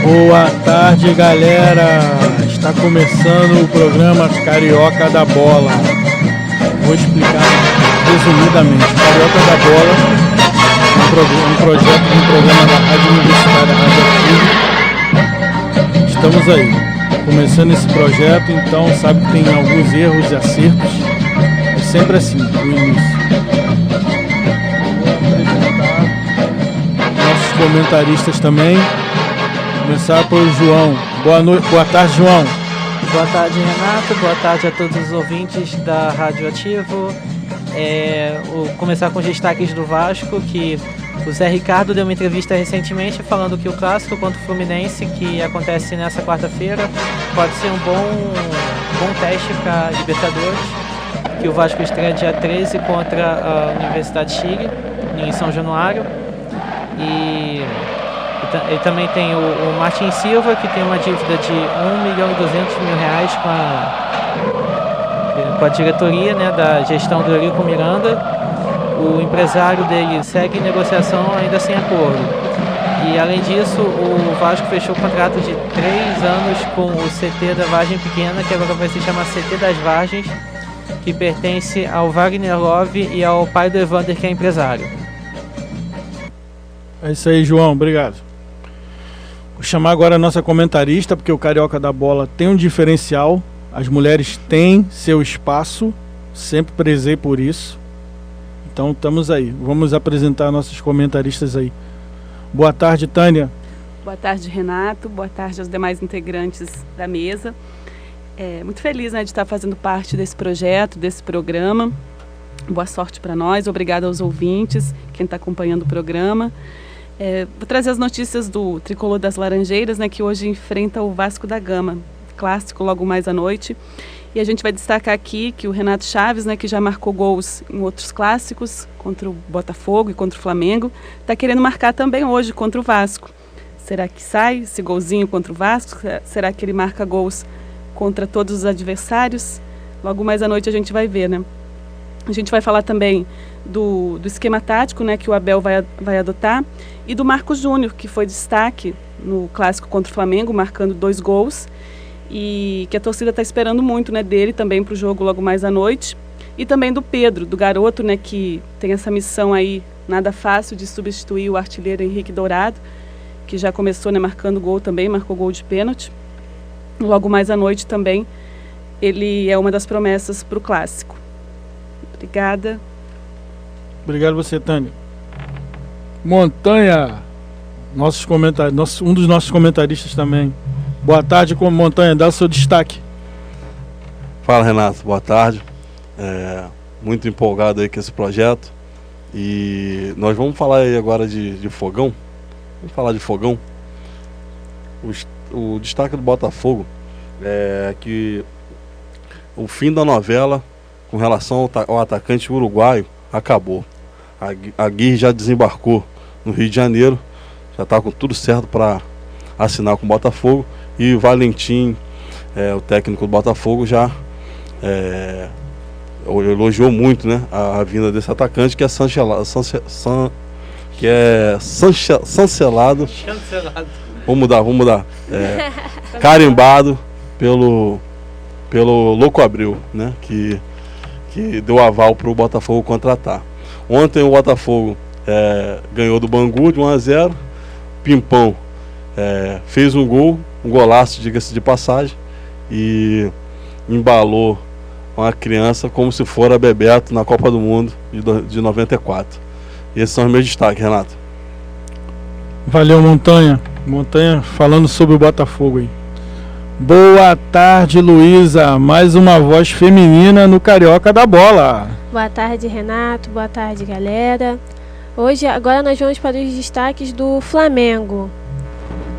Boa tarde, galera. Está começando o programa Carioca da Bola. Vou explicar resumidamente. Carioca da Bola é um projeto de um programa da Rádio Universitária Rádio Ativa. Estamos aí, começando esse projeto, então sabe que tem alguns erros e acertos. É sempre assim, no início. Vou apresentar nossos comentaristas também. Começar pelo João. Boa tarde, João. Boa tarde, Renato. Boa tarde a todos os ouvintes da Rádio Ativo. Começar com os destaques do Vasco, que o Zé Ricardo deu uma entrevista recentemente falando que o clássico contra o Fluminense, que acontece nessa quarta-feira, pode ser um bom teste para a Libertadores, que o Vasco estreia dia 13 contra a Universidade de Chile, em São Januário. E também tem o Martin Silva, que tem uma dívida de R$1.200.000 com a diretoria, né, da gestão do Eurico Miranda. O empresário dele segue em negociação ainda sem acordo. E além disso, o Vasco fechou o contrato de 3 anos com o CT da Vargem Pequena, que agora vai se chamar CT das Vargens, que pertence ao Wagner Love e ao pai do Evander, que é empresário. É isso aí, João. Obrigado. Vou chamar agora a nossa comentarista, porque o Carioca da Bola tem um diferencial. As mulheres têm seu espaço, sempre prezei por isso. Então estamos aí. Vamos apresentar nossos comentaristas aí. Boa tarde, Tânia. Boa tarde, Renato. Boa tarde aos demais integrantes da mesa. Muito feliz, né, de estar fazendo parte desse projeto, desse programa. Boa sorte para nós. Obrigada aos ouvintes, quem está acompanhando o programa. Vou trazer as notícias do Tricolor das Laranjeiras, né, que hoje enfrenta o Vasco da Gama, clássico logo mais à noite. E a gente vai destacar aqui que o Renato Chaves, né, que já marcou gols em outros clássicos, contra o Botafogo e contra o Flamengo, está querendo marcar também hoje contra o Vasco. Será que sai esse golzinho contra o Vasco? Será que ele marca gols contra todos os adversários? Logo mais à noite a gente vai ver, né? A gente vai falar também do esquema tático, né, que o Abel vai adotar, e do Marcos Júnior, que foi destaque no clássico contra o Flamengo, marcando 2 gols, e que a torcida está esperando muito, né, dele também para o jogo logo mais à noite. E também do Pedro, do garoto, né, que tem essa missão aí nada fácil de substituir o artilheiro Henrique Dourado, que já começou, né, marcando gol também, marcou gol de pênalti. Logo mais à noite também, ele é uma das promessas para o clássico. Obrigada. Obrigado você, Tânia. Montanha, um dos nossos comentaristas também. Boa tarde, Montanha, dá o seu destaque. Fala, Renato, boa tarde. Muito empolgado aí com esse projeto. E nós vamos falar aí agora de fogão. Vamos falar de fogão. O destaque do Botafogo é que o fim da novela com relação ao atacante uruguaio acabou. A Aguirre já desembarcou no Rio de Janeiro, já está com tudo certo para assinar com o Botafogo, e o Valentim, o técnico do Botafogo, já elogiou muito, né, a vinda desse atacante, que é chancelado. Vamos mudar. Carimbado pelo Louco Abreu, né, que deu aval para o Botafogo contratar. Ontem o Botafogo ganhou do Bangu de 1-0. Pimpão fez um golaço, diga-se de passagem, e embalou uma criança como se for a Bebeto na Copa do Mundo de 94. Esses são os meus destaques, Renato. Valeu, Montanha. Montanha falando sobre o Botafogo aí. Boa tarde, Luísa. Mais uma voz feminina no Carioca da Bola. Boa tarde, Renato. Boa tarde, galera. Agora nós vamos para os destaques do Flamengo.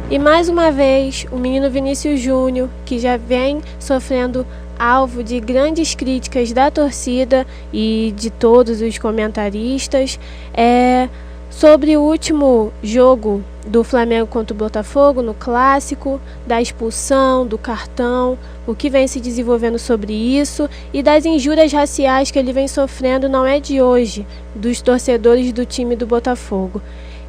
E mais uma vez, o menino Vinícius Júnior, que já vem sofrendo alvo de grandes críticas da torcida e de todos os comentaristas, sobre o último jogo do Flamengo contra o Botafogo no clássico, da expulsão, do cartão, o que vem se desenvolvendo sobre isso e das injúrias raciais que ele vem sofrendo não é de hoje, dos torcedores do time do Botafogo.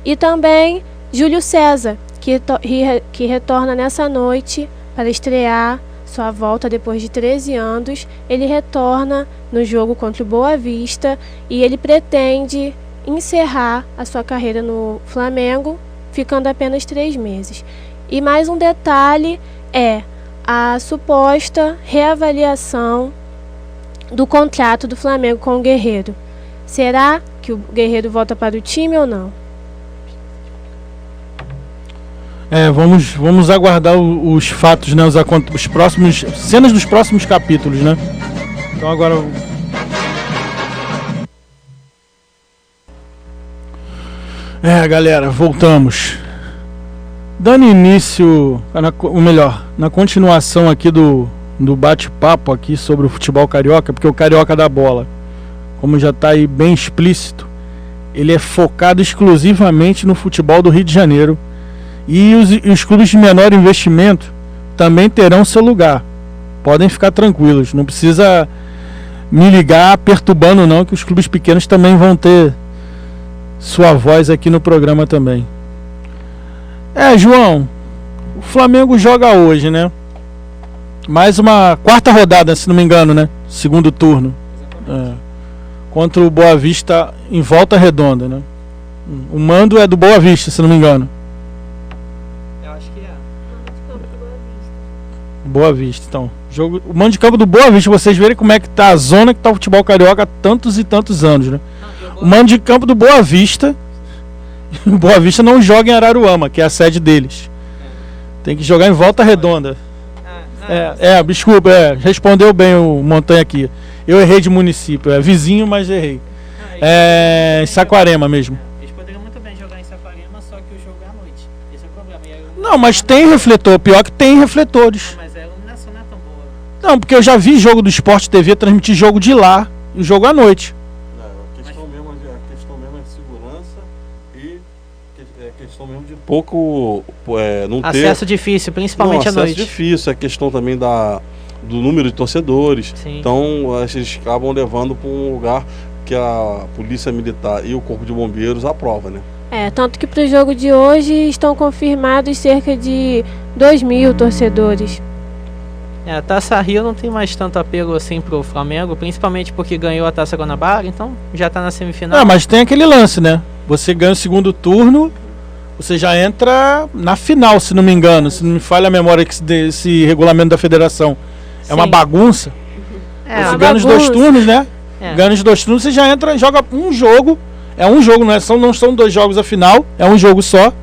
E também Júlio César, que retorna nessa noite para estrear sua volta depois de 13 anos. Ele retorna no jogo contra o Boa Vista e ele pretende encerrar a sua carreira no Flamengo, ficando apenas 3 meses. E mais um detalhe é a suposta reavaliação do contrato do Flamengo com o Guerreiro. Será que o Guerreiro volta para o time ou não? Vamos aguardar os fatos, né? Os próximos cenas dos próximos capítulos, né? Então agora galera, voltamos. Dando início, na continuação aqui do bate-papo aqui sobre o futebol carioca, porque o Carioca da Bola, como já está aí bem explícito, ele é focado exclusivamente no futebol do Rio de Janeiro. E os clubes de menor investimento também terão seu lugar. Podem ficar tranquilos, não precisa me ligar perturbando não, que os clubes pequenos também vão ter sua voz aqui no programa também. João, o Flamengo joga hoje, né? Mais uma quarta rodada, se não me engano, né? Segundo turno. Contra o Boa Vista em Volta Redonda, né? O mando é do Boa Vista, se não me engano. Eu acho que é. Boa Vista, então. O mando de campo do Boa Vista, vocês verem como é que tá a zona que tá o futebol carioca há tantos e tantos anos, né? O mando de campo do Boa Vista. O Boa Vista não joga em Araruama, que é a sede deles. Tem que jogar em Volta Redonda. Desculpa, respondeu bem o Montanha aqui. Eu errei de município, é vizinho, mas errei. Em Saquarema mesmo. Eles poderiam muito bem jogar em Saquarema, só que o jogo é à noite. Esse é o problema. Não, mas tem refletor, pior que tem refletores. Mas a iluminação não é tão boa. Não, porque eu já vi jogo do Sport TV transmitir jogo de lá e jogo à noite. A questão mesmo é segurança e questão mesmo de pouco não ter acesso difícil, principalmente à noite. Acesso difícil, é questão também do número de torcedores. Sim. Então eles acabam levando para um lugar que a Polícia Militar e o Corpo de Bombeiros aprova, né? Tanto que para o jogo de hoje estão confirmados cerca de 2.000 torcedores. A Taça Rio não tem mais tanto apelo assim pro Flamengo, principalmente porque ganhou a Taça Guanabara, então já tá na semifinal. Mas tem aquele lance, né? Você ganha o segundo turno, você já entra na final, se não me engano, se não me falha a memória desse regulamento da federação. É uma bagunça. Você ganha os 2 turnos, né? Ganha os 2 turnos, você já entra, joga um jogo. É um jogo, não são 2 jogos a final, é um jogo só.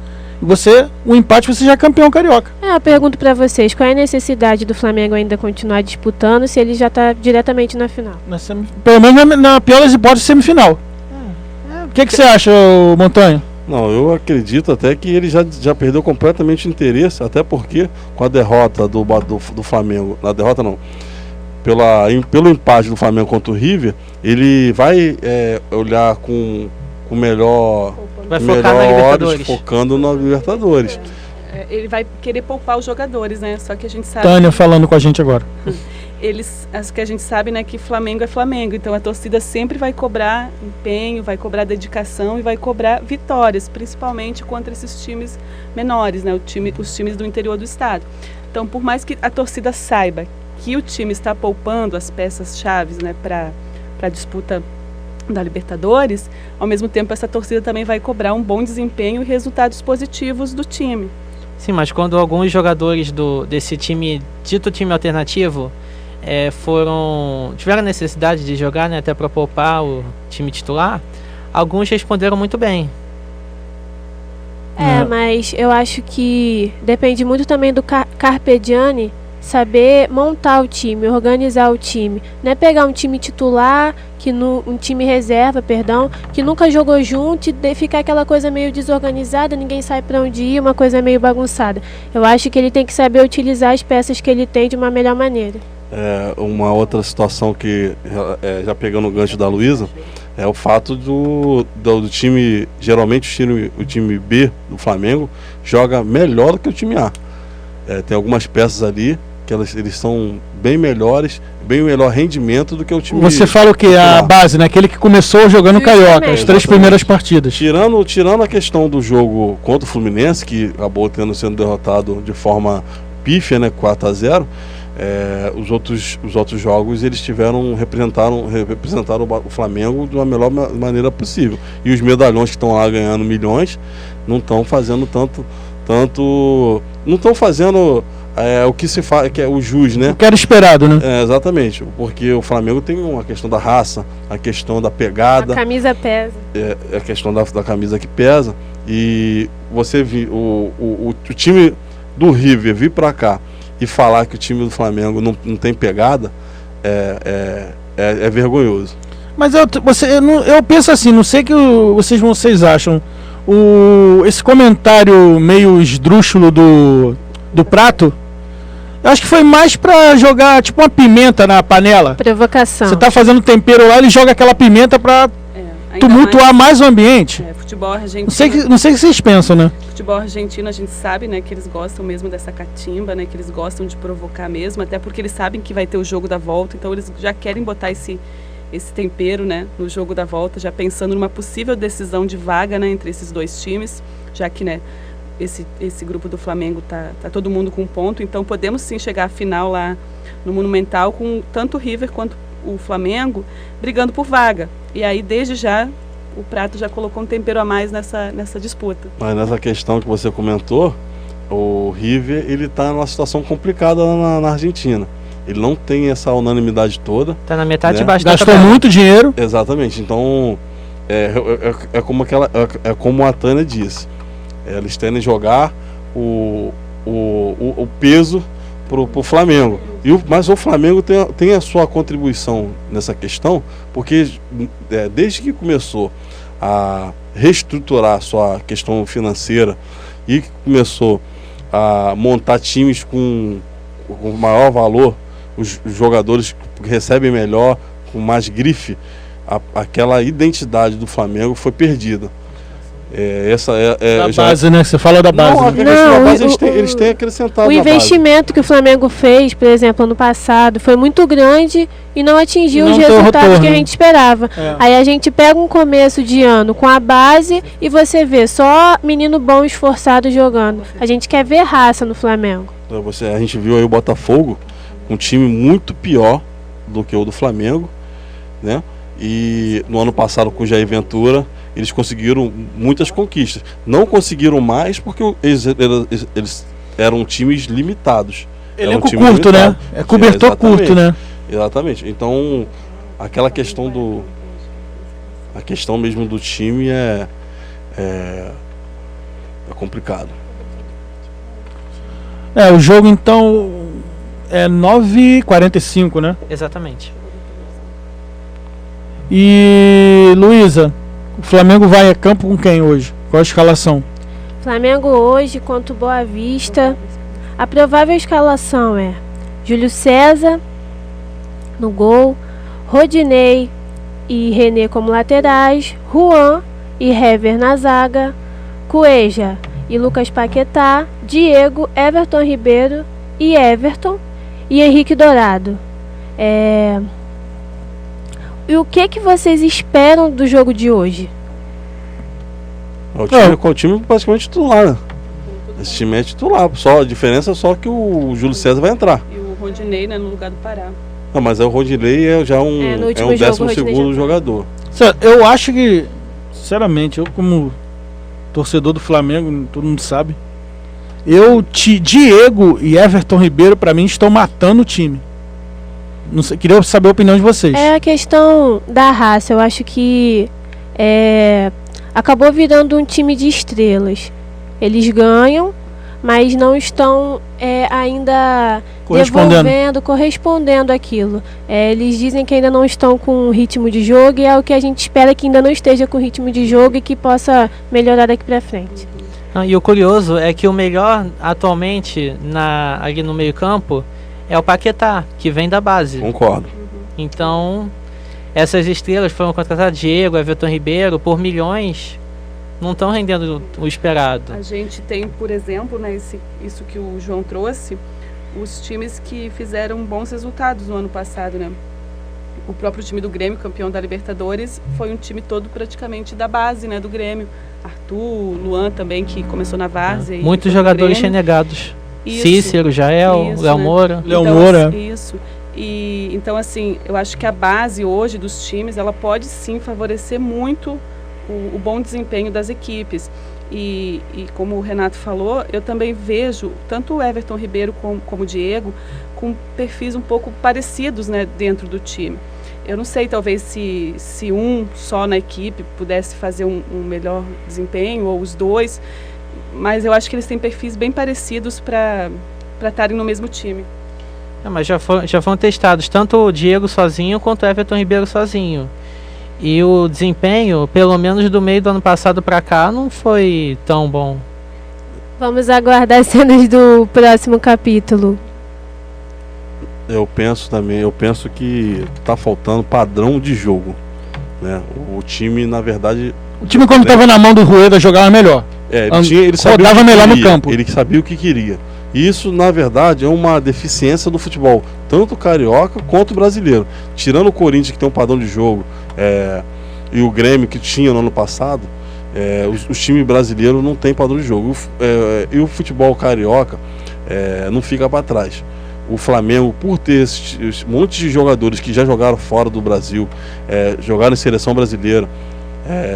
E o empate, você já é campeão carioca. Eu pergunto pra vocês, qual é a necessidade do Flamengo ainda continuar disputando se ele já tá diretamente na final? Pelo menos na pior das hipóteses, semifinal. O que você acha, Montanha? Não, eu acredito até que ele já perdeu completamente o interesse, até porque com a derrota do Flamengo, na derrota não, pelo empate do Flamengo contra o River, ele vai olhar com melhor... Vai focar na Libertadores. Focando na Libertadores. Ele vai querer poupar os jogadores, né? Só que a gente sabe... Tânia falando com a gente agora. Acho que a gente sabe, né, que Flamengo é Flamengo, então a torcida sempre vai cobrar empenho, vai cobrar dedicação e vai cobrar vitórias, principalmente contra esses times menores, né, os times do interior do estado. Então, por mais que a torcida saiba que o time está poupando as peças-chave, né, para a disputa da Libertadores, ao mesmo tempo essa torcida também vai cobrar um bom desempenho e resultados positivos do time. Sim, mas quando alguns jogadores desse time, dito time alternativo, tiveram necessidade de jogar, né, até para poupar o time titular, alguns responderam muito bem. Mas eu acho que depende muito também do Carpe Diem saber montar o time, organizar o time. Não é pegar um time titular, um time reserva, que nunca jogou junto e ficar aquela coisa meio desorganizada, ninguém sabe para onde ir, uma coisa meio bagunçada. Eu acho que ele tem que saber utilizar as peças que ele tem de uma melhor maneira. Uma outra situação que, já pegando o gancho da Luísa, é o fato do time, geralmente o time B do Flamengo joga melhor do que o time A. Tem algumas peças ali que eles são bem melhores, bem melhor rendimento do que o time. Você fala o que? A base, né? Aquele que começou jogando Carioca, as 3 primeiras partidas. Tirando a questão do jogo contra o Fluminense, que acabou sendo derrotado de forma pífia, né, 4-0, os outros jogos eles representaram o Flamengo de uma melhor maneira possível. E os medalhões que estão lá ganhando milhões não estão fazendo não estão fazendo o que se faz, que é o jus, né? O que era esperado, né? Exatamente, porque o Flamengo tem uma questão da raça, a questão da pegada. A camisa pesa. A questão da camisa que pesa. E você viu o time do River vir para cá e falar que o time do Flamengo não tem pegada é vergonhoso. Mas eu penso assim, não sei o que vocês acham. Esse comentário meio esdrúxulo do Prato, eu acho que foi mais pra jogar tipo uma pimenta na panela. Provocação. Você tá fazendo tempero lá, ele joga aquela pimenta pra tumultuar mais o ambiente. Futebol argentino. Não sei o que vocês pensam, né? Futebol argentino, a gente sabe, né, que eles gostam mesmo dessa catimba, né, que eles gostam de provocar mesmo, até porque eles sabem que vai ter o jogo da volta, então eles já querem botar esse tempero, né, no jogo da volta, já pensando numa possível decisão de vaga, né, entre esses 2 times, já que, né, esse grupo do Flamengo tá todo mundo com um ponto, então podemos sim chegar à final lá no Monumental com tanto o River quanto o Flamengo brigando por vaga. E aí, desde já, o Prato já colocou um tempero a mais nessa disputa. Mas nessa questão que você comentou, o River ele tá numa situação complicada na Argentina. Ele não tem essa unanimidade toda. Tá na metade, né, de baixo. Gastou muito dinheiro. Exatamente. Então como a Tânia disse. Eles tendem a jogar o peso pro Flamengo. Mas o Flamengo tem a sua contribuição nessa questão, porque desde que começou a reestruturar a sua questão financeira e começou a montar times com maior valor, os jogadores que recebem melhor, com mais grife, aquela identidade do Flamengo foi perdida. A base, né? Você fala da base. Não, base eles têm acrescentado. O investimento que o Flamengo fez, por exemplo, ano passado, foi muito grande e não atingiu os resultados que a gente esperava. Aí a gente pega um começo de ano com a base e você vê só menino bom esforçado jogando. A gente quer ver raça no Flamengo. A gente viu aí o Botafogo, um time muito pior do que o do Flamengo, né? E no ano passado com o Jair Ventura eles conseguiram muitas conquistas. Não conseguiram mais porque eles eram times limitados. Elenco curto, né? É cobertor curto, né? Exatamente. Então, aquela questão a questão mesmo do time é complicado. O jogo então é 9h45, né? Exatamente. E Luísa, o Flamengo vai a campo com quem hoje? Qual a escalação? Flamengo hoje contra o Boa Vista. A provável escalação é Júlio César no gol, Rodinei e René como laterais, Juan e Hever na zaga, Cueja e Lucas Paquetá, Diego, Everton Ribeiro e Everton e Henrique Dourado. E o que vocês esperam do jogo de hoje? O time praticamente titular, né? Esse time é titular. A diferença é só que o Júlio César vai entrar. E o Rodinei, né, no lugar do Pará. Não, mas o Rodinei é já um 12º jogador. Eu acho que, sinceramente, eu como torcedor do Flamengo, todo mundo sabe, Diego e Everton Ribeiro, pra mim, estão matando o time. Não sei, queria saber a opinião de vocês. É a questão da raça. Eu acho que acabou virando um time de estrelas. Eles ganham, mas não estão ainda correspondendo àquilo. Eles dizem que ainda não estão com ritmo de jogo e é o que a gente espera que ainda não esteja com ritmo de jogo e que possa melhorar daqui pra frente. E o curioso é que o melhor atualmente ali no meio campo é o Paquetá, que vem da base. Concordo. Então, essas estrelas foram contratadas, Diego, Everton Ribeiro, por milhões, não estão rendendo o esperado. A gente tem, por exemplo, né, isso que o João trouxe, os times que fizeram bons resultados no ano passado, né? O próprio time do Grêmio, campeão da Libertadores, foi um time todo praticamente da base, né, do Grêmio. Arthur, Luan também, que começou na várzea. Muitos jogadores renegados. Cícero, Jael, Léo Moura. Léo Moura. Isso. E, então, assim, eu acho que a base hoje dos times, ela pode sim favorecer muito o bom desempenho das equipes. E como o Renato falou, eu também vejo tanto o Everton Ribeiro como o Diego com perfis um pouco parecidos, né, dentro do time. Eu não sei, talvez, se um só na equipe pudesse fazer um melhor desempenho, ou os dois, mas eu acho que eles têm perfis bem parecidos para estarem no mesmo time. Mas já foram testados tanto o Diego sozinho quanto o Everton Ribeiro sozinho. E o desempenho, pelo menos do meio do ano passado para cá, não foi tão bom. Vamos aguardar as cenas do próximo capítulo. Eu penso que tá faltando padrão de jogo, né? O time, na verdade... O time, quando estava na mão do Rueda, jogava melhor. Ele rodava melhor no campo. Ele sabia o que queria. Isso, na verdade, é uma deficiência do futebol, tanto carioca quanto brasileiro. Tirando o Corinthians, que tem um padrão de jogo, e o Grêmio, que tinha no ano passado, os times brasileiros não têm padrão de jogo. E o futebol carioca não fica para trás. O Flamengo, por ter esses montes de jogadores que já jogaram fora do Brasil, jogaram em seleção brasileira,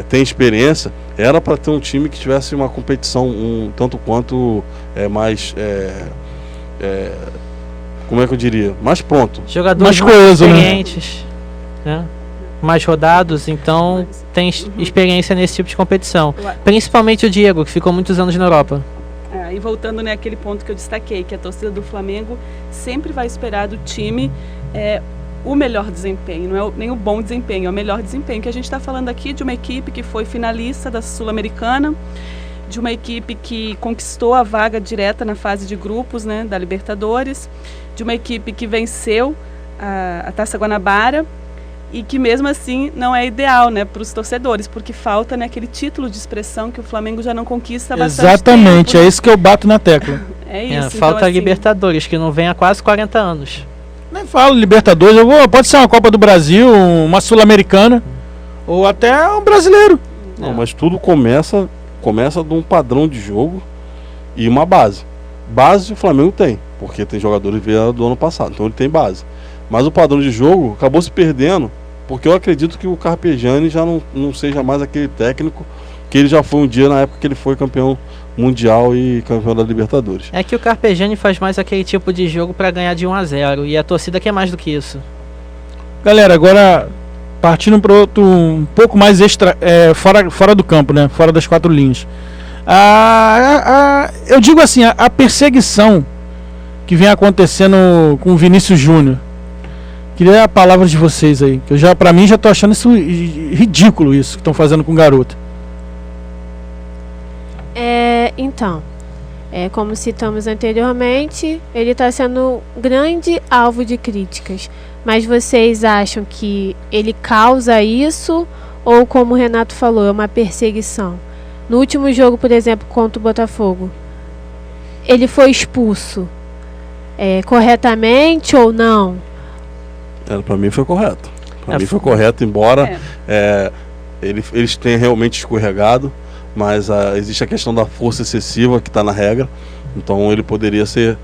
tem experiência, era para ter um time que tivesse uma competição tanto quanto mais, como é que eu diria, mais pronto. Jogadores mais experientes, né? Mais rodados, então tem experiência nesse tipo de competição. Principalmente o Diego, que ficou muitos anos na Europa. E voltando, né, àquele ponto que eu destaquei, que a torcida do Flamengo sempre vai esperar do time o melhor desempenho, não é nem o bom desempenho, é o melhor desempenho, que a gente está falando aqui de uma equipe que foi finalista da Sul-Americana, de uma equipe que conquistou a vaga direta na fase de grupos, né, da Libertadores, de uma equipe que venceu a Taça Guanabara, e que mesmo assim não é ideal, né, para os torcedores, porque falta, né, aquele título de expressão que o Flamengo já não conquista há bastante Exatamente, tempo. É isso que eu bato na tecla. É isso. Falta então, a Libertadores, que não vem há quase 40 anos. Nem falo Libertadores, pode ser uma Copa do Brasil, uma Sul-Americana, ou até um brasileiro. Não, mas tudo começa de um padrão de jogo e uma base. Base o Flamengo tem, porque tem jogadores do ano passado, então ele tem base. Mas o padrão de jogo acabou se perdendo, porque eu acredito que o Carpegiani já não seja mais aquele técnico que ele já foi um dia na época que ele foi campeão mundial e campeão da Libertadores. É que o Carpegiani faz mais aquele tipo de jogo para ganhar de 1-0 e a torcida quer mais do que isso. Galera, agora partindo para outro um pouco mais fora do campo, né? Fora das quatro linhas. Eu digo assim, a perseguição que vem acontecendo com o Vinícius Júnior. Queria a palavra de vocês aí, que para mim já tô achando isso ridículo, isso que estão fazendo com o garoto. Então, como citamos anteriormente, ele está sendo um grande alvo de críticas. Mas vocês acham que ele causa isso, ou como o Renato falou, é uma perseguição? No último jogo, por exemplo, contra o Botafogo, ele foi expulso corretamente ou não? Para mim foi correto. Para mim foi correto, embora eles tenham realmente escorregado, mas existe a questão da força excessiva que está na regra, então ele poderia ser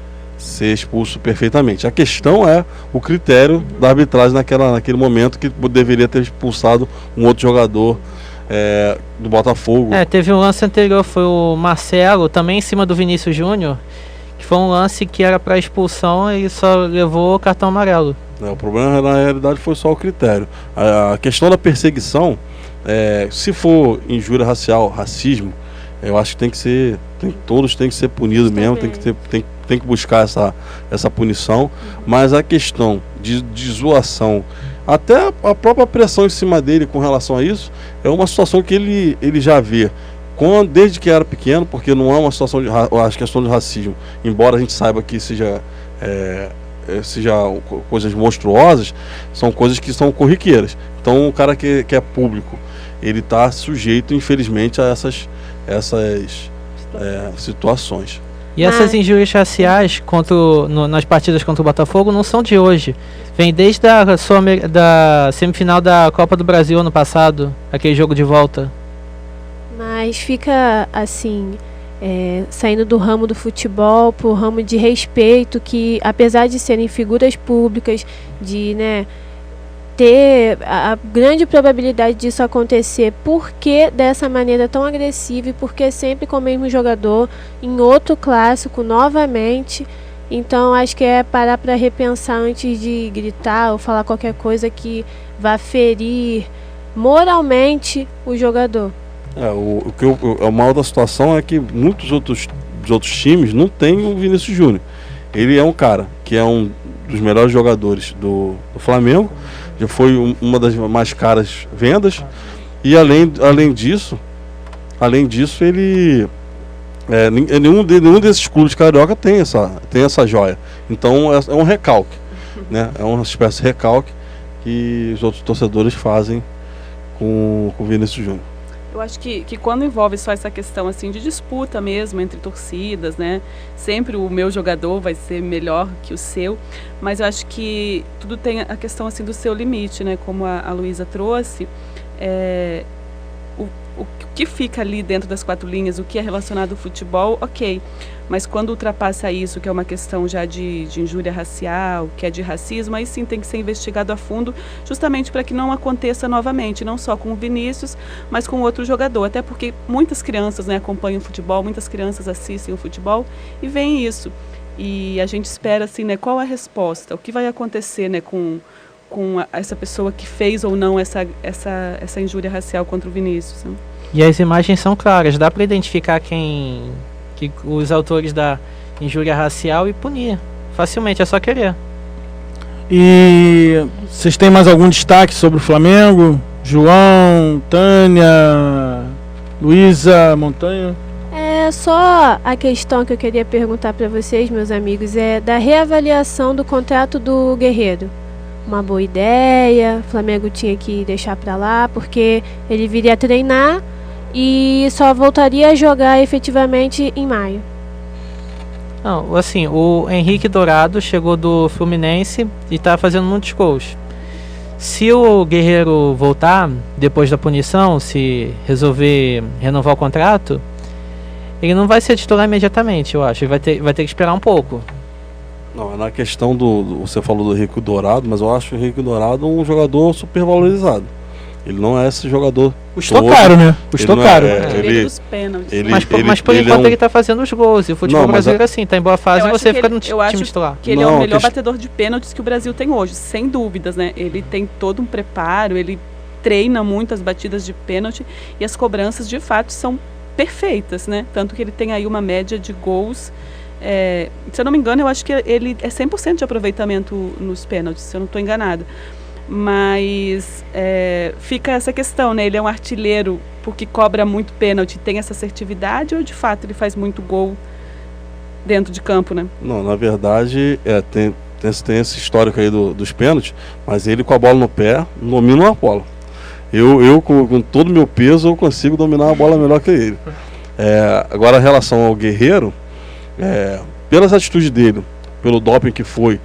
expulso perfeitamente. A questão é o critério da arbitragem naquele momento, que deveria ter expulsado um outro jogador do Botafogo. Teve um lance anterior, foi o Marcelo, também em cima do Vinícius Júnior, que foi um lance que era para expulsão e só levou o cartão amarelo. O problema, na realidade, foi só o critério. A questão da perseguição, se for injúria racial, racismo, eu acho que todos têm que ser punidos mesmo, tem que buscar essa punição. Mas a questão de zoação, até a própria pressão em cima dele com relação a isso, é uma situação que ele já vê desde que era pequeno, porque não é uma situação a questão de racismo, embora a gente saiba que seja coisas monstruosas, são coisas que são corriqueiras. Então o cara que é público, ele está sujeito, infelizmente, a essas situações. E essas injúrias raciais nas partidas contra o Botafogo não são de hoje. Vem desde da semifinal da Copa do Brasil ano passado, aquele jogo de volta. Mas fica assim, saindo do ramo do futebol para o ramo de respeito, que apesar de serem figuras públicas, de, né, ter a grande probabilidade disso acontecer, por que dessa maneira tão agressiva e por que sempre com o mesmo jogador, em outro clássico novamente? Então acho que é parar para repensar antes de gritar ou falar qualquer coisa que vá ferir moralmente o jogador. O mal da situação é que muitos outros times não têm o Vinícius Júnior. Ele é um cara que é um dos melhores jogadores do Flamengo, já foi uma das mais caras vendas, e além disso ele nenhum desses clubes carioca tem essa joia. Então é um recalque, né? É uma espécie de recalque que os outros torcedores fazem com o Vinícius Júnior. Eu acho que quando envolve só essa questão assim de disputa mesmo entre torcidas, né? Sempre o meu jogador vai ser melhor que o seu, mas eu acho que tudo tem a questão assim do seu limite, né? Como a Luísa trouxe, o que fica ali dentro das quatro linhas, o que é relacionado ao futebol, ok. Mas quando ultrapassa isso, que é uma questão já de injúria racial, que é de racismo, aí sim tem que ser investigado a fundo, justamente para que não aconteça novamente, não só com o Vinícius, mas com outro jogador. Até porque muitas crianças, né, acompanham o futebol, muitas crianças assistem o futebol e veem isso. E a gente espera, assim, né, qual a resposta, o que vai acontecer, né, com essa pessoa que fez ou não essa injúria racial contra o Vinícius, né? E as imagens são claras, dá para identificar os autores da injúria racial e punir facilmente, é só querer. E vocês têm mais algum destaque sobre o Flamengo? João, Tânia, Luísa, Montanha? É só a questão que eu queria perguntar para vocês, meus amigos, é da reavaliação do contrato do Guerreiro. Uma boa ideia, o Flamengo tinha que deixar para lá, porque ele viria treinar e só voltaria a jogar efetivamente em maio. Não, assim, o Henrique Dourado chegou do Fluminense e está fazendo muitos gols. Se o Guerreiro voltar depois da punição, se resolver renovar o contrato, ele não vai ser titular imediatamente, eu acho. Ele vai ter que esperar um pouco. Não, na questão você falou do Henrique Dourado, mas eu acho o Henrique Dourado um jogador super valorizado. Ele não é esse jogador. Custou caro, né? Custou caro. Dos pênaltis. Mas por enquanto ele está fazendo os gols. E o futebol brasileiro assim, está em boa fase e você fica no time titular. Que ele é o melhor batedor de pênaltis que o Brasil tem hoje, sem dúvidas, né? Ele tem todo um preparo, ele treina muito as batidas de pênalti e as cobranças de fato são perfeitas, né? Tanto que ele tem aí uma média de gols. Se eu não me engano, eu acho que ele é 100% de aproveitamento nos pênaltis, se eu não estou enganada. Mas fica essa questão, né? Ele é um artilheiro porque cobra muito pênalti, tem essa assertividade, ou de fato ele faz muito gol dentro de campo, né? Não, na verdade tem esse histórico aí dos pênaltis, mas ele com a bola no pé domina uma bola. Eu com todo o meu peso eu consigo dominar a bola melhor que ele. Agora, em relação ao Guerreiro, pelas atitudes dele, pelo doping que foi,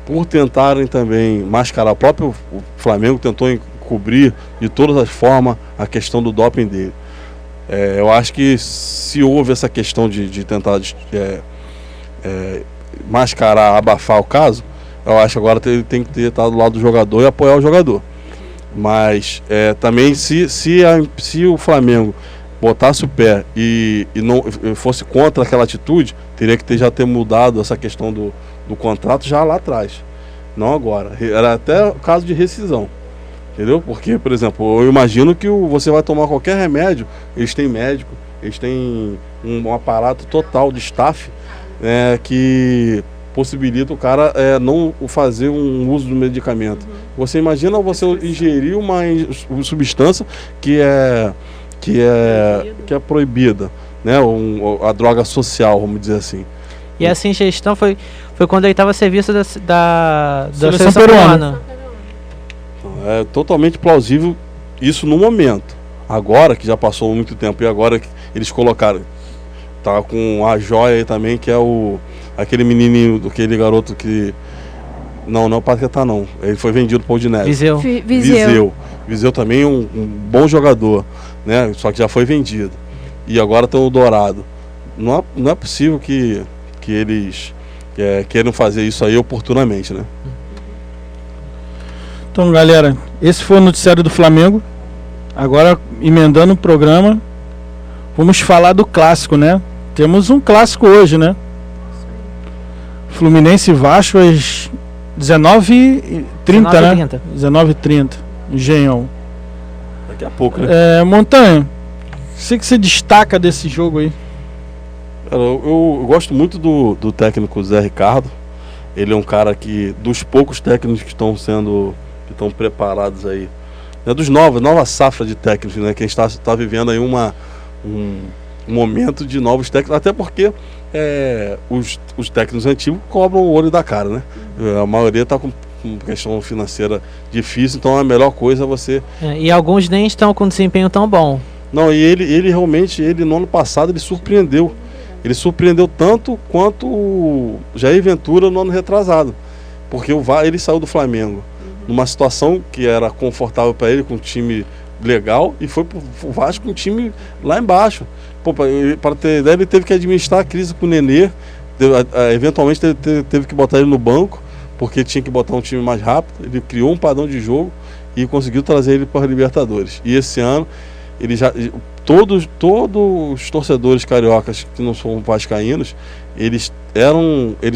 por tentarem também mascarar, o próprio Flamengo tentou encobrir de todas as formas a questão do doping dele. Eu acho que se houve essa questão de tentar mascarar, abafar o caso, eu acho que agora ele tem que ter estado do lado do jogador e apoiar o jogador. Mas também se o Flamengo botasse o pé e não fosse contra aquela atitude, teria que já ter mudado essa questão do contrato já lá atrás, não agora. Era até o caso de rescisão, entendeu? Porque, por exemplo, eu imagino que você vai tomar qualquer remédio, eles têm médico, eles têm um aparato total de staff que possibilita o cara não fazer um uso do medicamento. Você imagina você ingerir uma substância que é proibida, né? A droga social, vamos dizer assim. E essa ingestão foi quando ele estava a serviço da seleção peruana. É totalmente plausível isso no momento. Agora, que já passou muito tempo, e agora que eles colocaram, Tá com a joia aí também, que é aquele menininho, aquele garoto que... Não é o Paquetá não. Ele foi vendido para o Udinese. Viseu também é um bom jogador, né? Só que já foi vendido. E agora tem o Dourado. Não é possível que eles queiram fazer isso aí oportunamente, né? Então, galera, esse foi o noticiário do Flamengo. Agora, emendando o programa, vamos falar do clássico, né? Temos um clássico hoje, né? Fluminense e Vasco às 19h30, né? 19h30, Engenhão. Daqui a pouco, né? Montanha, o que você destaca desse jogo aí? Eu gosto muito do técnico Zé Ricardo. Ele é um cara que, dos poucos técnicos que estão preparados aí, né, nova safra de técnicos, né, que a gente está vivendo aí um momento de novos técnicos, até porque os técnicos antigos cobram o olho da cara, né? A maioria está com questão financeira difícil, então a melhor coisa é você... E alguns nem estão com desempenho tão bom. Não, e ele realmente, no ano passado, ele surpreendeu. Ele surpreendeu tanto quanto o Jair Ventura no ano retrasado. Porque ele saiu do Flamengo numa situação que era confortável para ele, com um time legal, e foi pro Vasco com um time lá embaixo. Para ter ideia, ele teve que administrar a crise com o Nenê, eventualmente teve que botar ele no banco, porque tinha que botar um time mais rápido. Ele criou um padrão de jogo e conseguiu trazer ele para a Libertadores. E esse ano, todos os torcedores cariocas que não são vascaínos, eles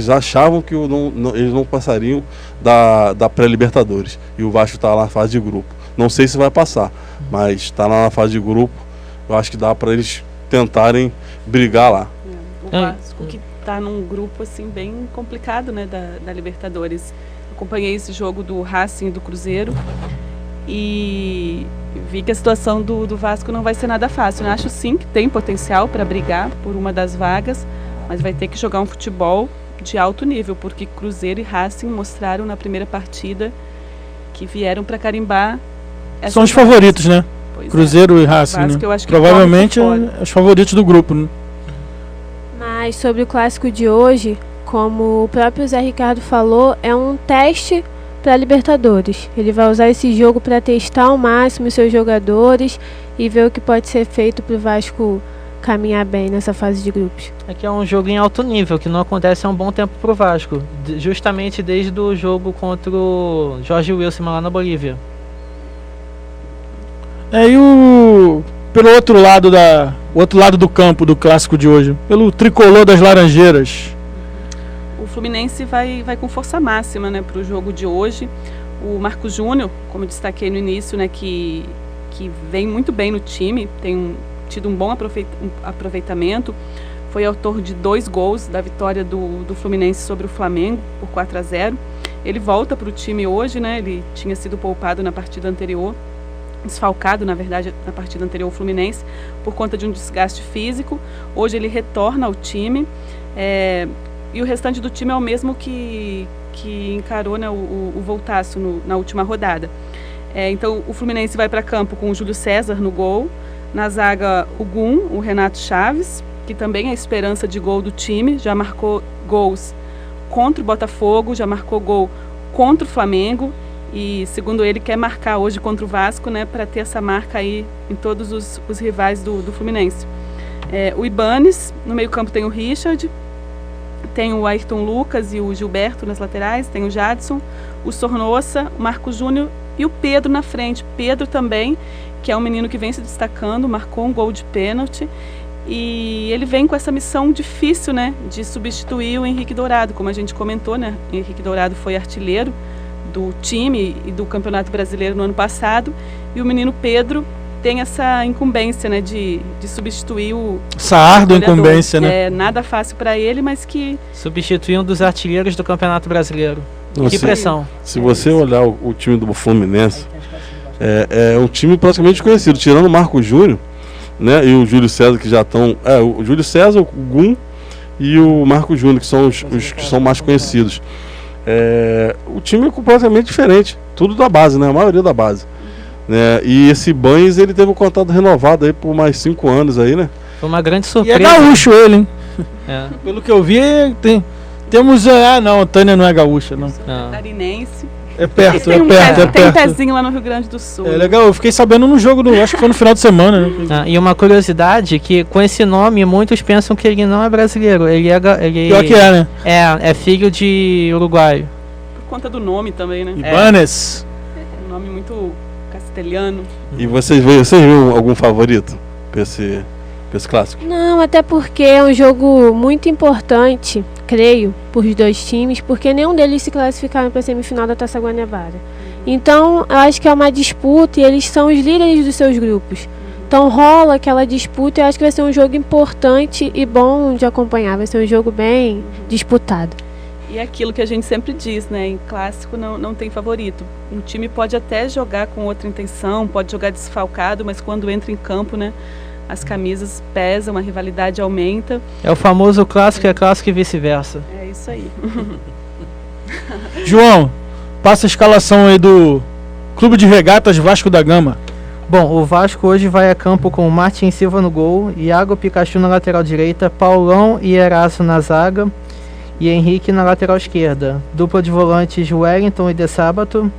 achavam que eles não passariam da pré-Libertadores. E o Vasco está lá na fase de grupo. Não sei se vai passar, mas está lá na fase de grupo. Eu acho que dá para eles tentarem brigar lá. O Vasco que está num grupo assim bem complicado, né, da Libertadores. Acompanhei esse jogo do Racing e do Cruzeiro e vi que a situação do Vasco não vai ser nada fácil. Eu acho sim que tem potencial para brigar por uma das vagas, mas vai ter que jogar um futebol de alto nível, porque Cruzeiro e Racing mostraram na primeira partida que vieram para carimbar. São os favoritos, né? Pois Cruzeiro e Racing, Vasco, né? eu acho que provavelmente os favoritos do grupo, né? Mas sobre o clássico de hoje, como o próprio Zé Ricardo falou, é um teste para a Libertadores. Ele vai usar esse jogo para testar ao máximo os seus jogadores e ver o que pode ser feito para o Vasco caminhar bem nessa fase de grupos. Aqui é um jogo em alto nível, que não acontece há um bom tempo pro Vasco, justamente desde o jogo contra o Jorge Wilson lá na Bolívia. E pelo outro lado do campo do clássico de hoje, pelo tricolor das Laranjeiras. O Fluminense vai com força máxima, né, para o jogo de hoje. O Marco Júnior, como eu destaquei no início, né, que vem muito bem no time, tem tido um bom aproveitamento, foi autor de 2 gols da vitória do Fluminense sobre o Flamengo por 4-0. Ele volta para o time hoje, né, ele tinha sido poupado na partida anterior, desfalcado, na verdade, na partida anterior ao Fluminense, por conta de um desgaste físico. Hoje ele retorna ao time, e o restante do time é o mesmo que encarou, né, o Voltaço na última rodada. Então o Fluminense vai para campo com o Júlio César no gol, na zaga o Gum, o Renato Chaves, que também é a esperança de gol do time, já marcou gols contra o Botafogo, já marcou gol contra o Flamengo, e segundo ele quer marcar hoje contra o Vasco, né, para ter essa marca aí em todos os rivais do Fluminense. O Ibanes, no meio campo tem o Richard, tem o Ayrton Lucas e o Gilberto nas laterais, tem o Jadson, o Sornossa, o Marco Júnior e o Pedro na frente. Pedro também, que é um menino que vem se destacando, marcou um gol de pênalti, e ele vem com essa missão difícil, né, de substituir o Henrique Dourado, como a gente comentou, né, Henrique Dourado foi artilheiro do time e do Campeonato Brasileiro no ano passado, e o menino Pedro tem essa incumbência, né, de substituir essa árdua incumbência, né? Nada fácil para ele, mas que... Substituir um dos artilheiros do Campeonato Brasileiro. Que pressão. Se você olhar o time do Fluminense, é um time praticamente conhecido, tirando o Marco Júnior, né, e o Júlio César, que já estão... o Júlio César, o Gum e o Marco Júnior, que são os que são mais conhecidos. O time é completamente diferente, tudo da base, né, a maioria da base. E esse Banes, ele teve um contrato renovado aí por mais 5 anos aí, né? Foi uma grande E é surpresa. gaúcho ele, hein? É. Pelo que eu vi, temos... Ah, não, a Tânia não é gaúcha, não. Não. Tarinense. É perto, Tem é um, perto, é tem um perto. pezinho lá no Rio Grande do Sul. É legal, eu fiquei sabendo no jogo, acho que foi no final de semana, né? Ah, e uma curiosidade, que com esse nome, muitos pensam que ele não é brasileiro. Ele Pior que é, né? é filho de uruguaio. Por conta do nome também, né? Ibanez. Um nome muito castelhano. E vocês viram algum favorito pra esse clássico? Não, até porque é um jogo muito importante, creio, por os dois times, porque nenhum deles se classificaram para a semifinal da Taça Guanabara. Então, eu acho que é uma disputa e eles são os líderes dos seus grupos. Então rola aquela disputa e eu acho que vai ser um jogo importante e bom de acompanhar. Vai ser um jogo bem disputado. E é aquilo que a gente sempre diz, né? Em clássico não tem favorito. Um time pode até jogar com outra intenção, pode jogar desfalcado, mas quando entra em campo, né? As camisas pesam, a rivalidade aumenta. É o famoso clássico, é clássico e vice-versa. É isso aí. João, passa a escalação aí do Clube de Regatas Vasco da Gama. Bom, o Vasco hoje vai a campo com Martin Silva no gol, Iago Pikachu na lateral direita, Paulão e Eraço na zaga e Henrique na lateral esquerda. Dupla de volantes Wellington e De Sábato,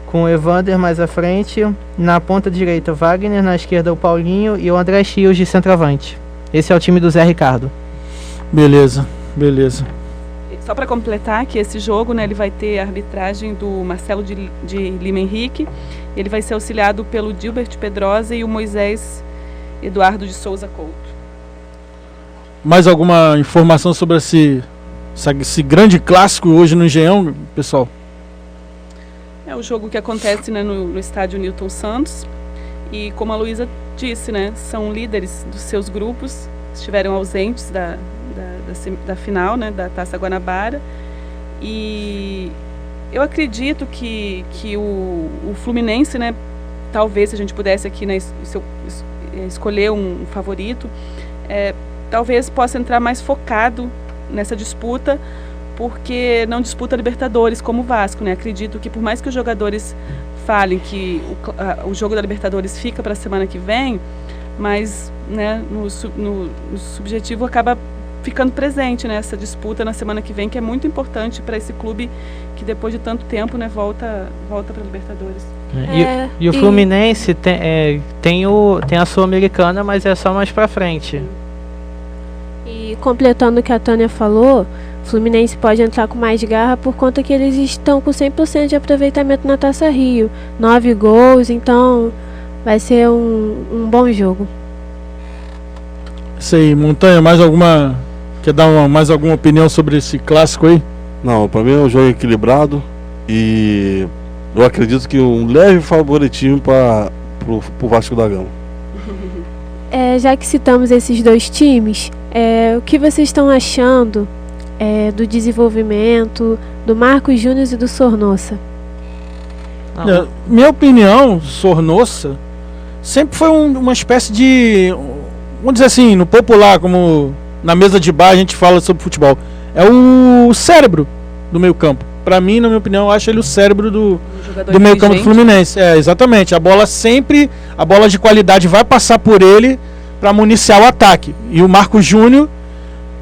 com o Evander mais à frente. Na ponta direita, Wagner, na esquerda o Paulinho e o André Chios de centroavante. Esse é o time do Zé Ricardo. Beleza. Só para completar que esse jogo, né, ele vai ter a arbitragem do Marcelo de Lima Henrique. Ele vai ser auxiliado pelo Dilbert Pedrosa e o Moisés Eduardo de Souza Couto. Mais alguma informação sobre esse grande clássico hoje no Engenhão, pessoal? É o jogo que acontece, né, no estádio Newton Santos. E como a Luísa disse, né, são líderes dos seus grupos, estiveram ausentes da final, né, da Taça Guanabara. E eu acredito que o Fluminense, né, talvez se a gente pudesse aqui, né, escolher um favorito, talvez possa entrar mais focado nessa disputa, porque não disputa Libertadores como o Vasco, né? Acredito que por mais que os jogadores falem que o jogo da Libertadores fica para a semana que vem, mas, né, no subjetivo acaba ficando presente nessa disputa na semana que vem, que é muito importante para esse clube que depois de tanto tempo, né, volta para a Libertadores. E o Fluminense tem a Sul-Americana, mas é só mais para frente. E completando o que a Tânia falou, o Fluminense pode entrar com mais garra por conta que eles estão com 100% de aproveitamento na Taça Rio. 9 gols, então vai ser um bom jogo. Isso aí, Montanha, quer dar mais alguma opinião sobre esse clássico aí? Não, para mim é um jogo equilibrado e eu acredito que um leve favoritismo para o Vasco da Gama. Já que citamos esses dois times, o que vocês estão achando do desenvolvimento do Marcos Júnior e do Sornosa? Minha opinião, Sornosa sempre foi uma espécie de, vamos dizer assim, no popular, como na mesa de bar a gente fala sobre futebol, é o cérebro do meio campo. Para mim, na minha opinião, eu acho ele o cérebro do meio campo do Fluminense. Exatamente, a bola de qualidade vai passar por ele para municiar o ataque. E o Marcos Júnior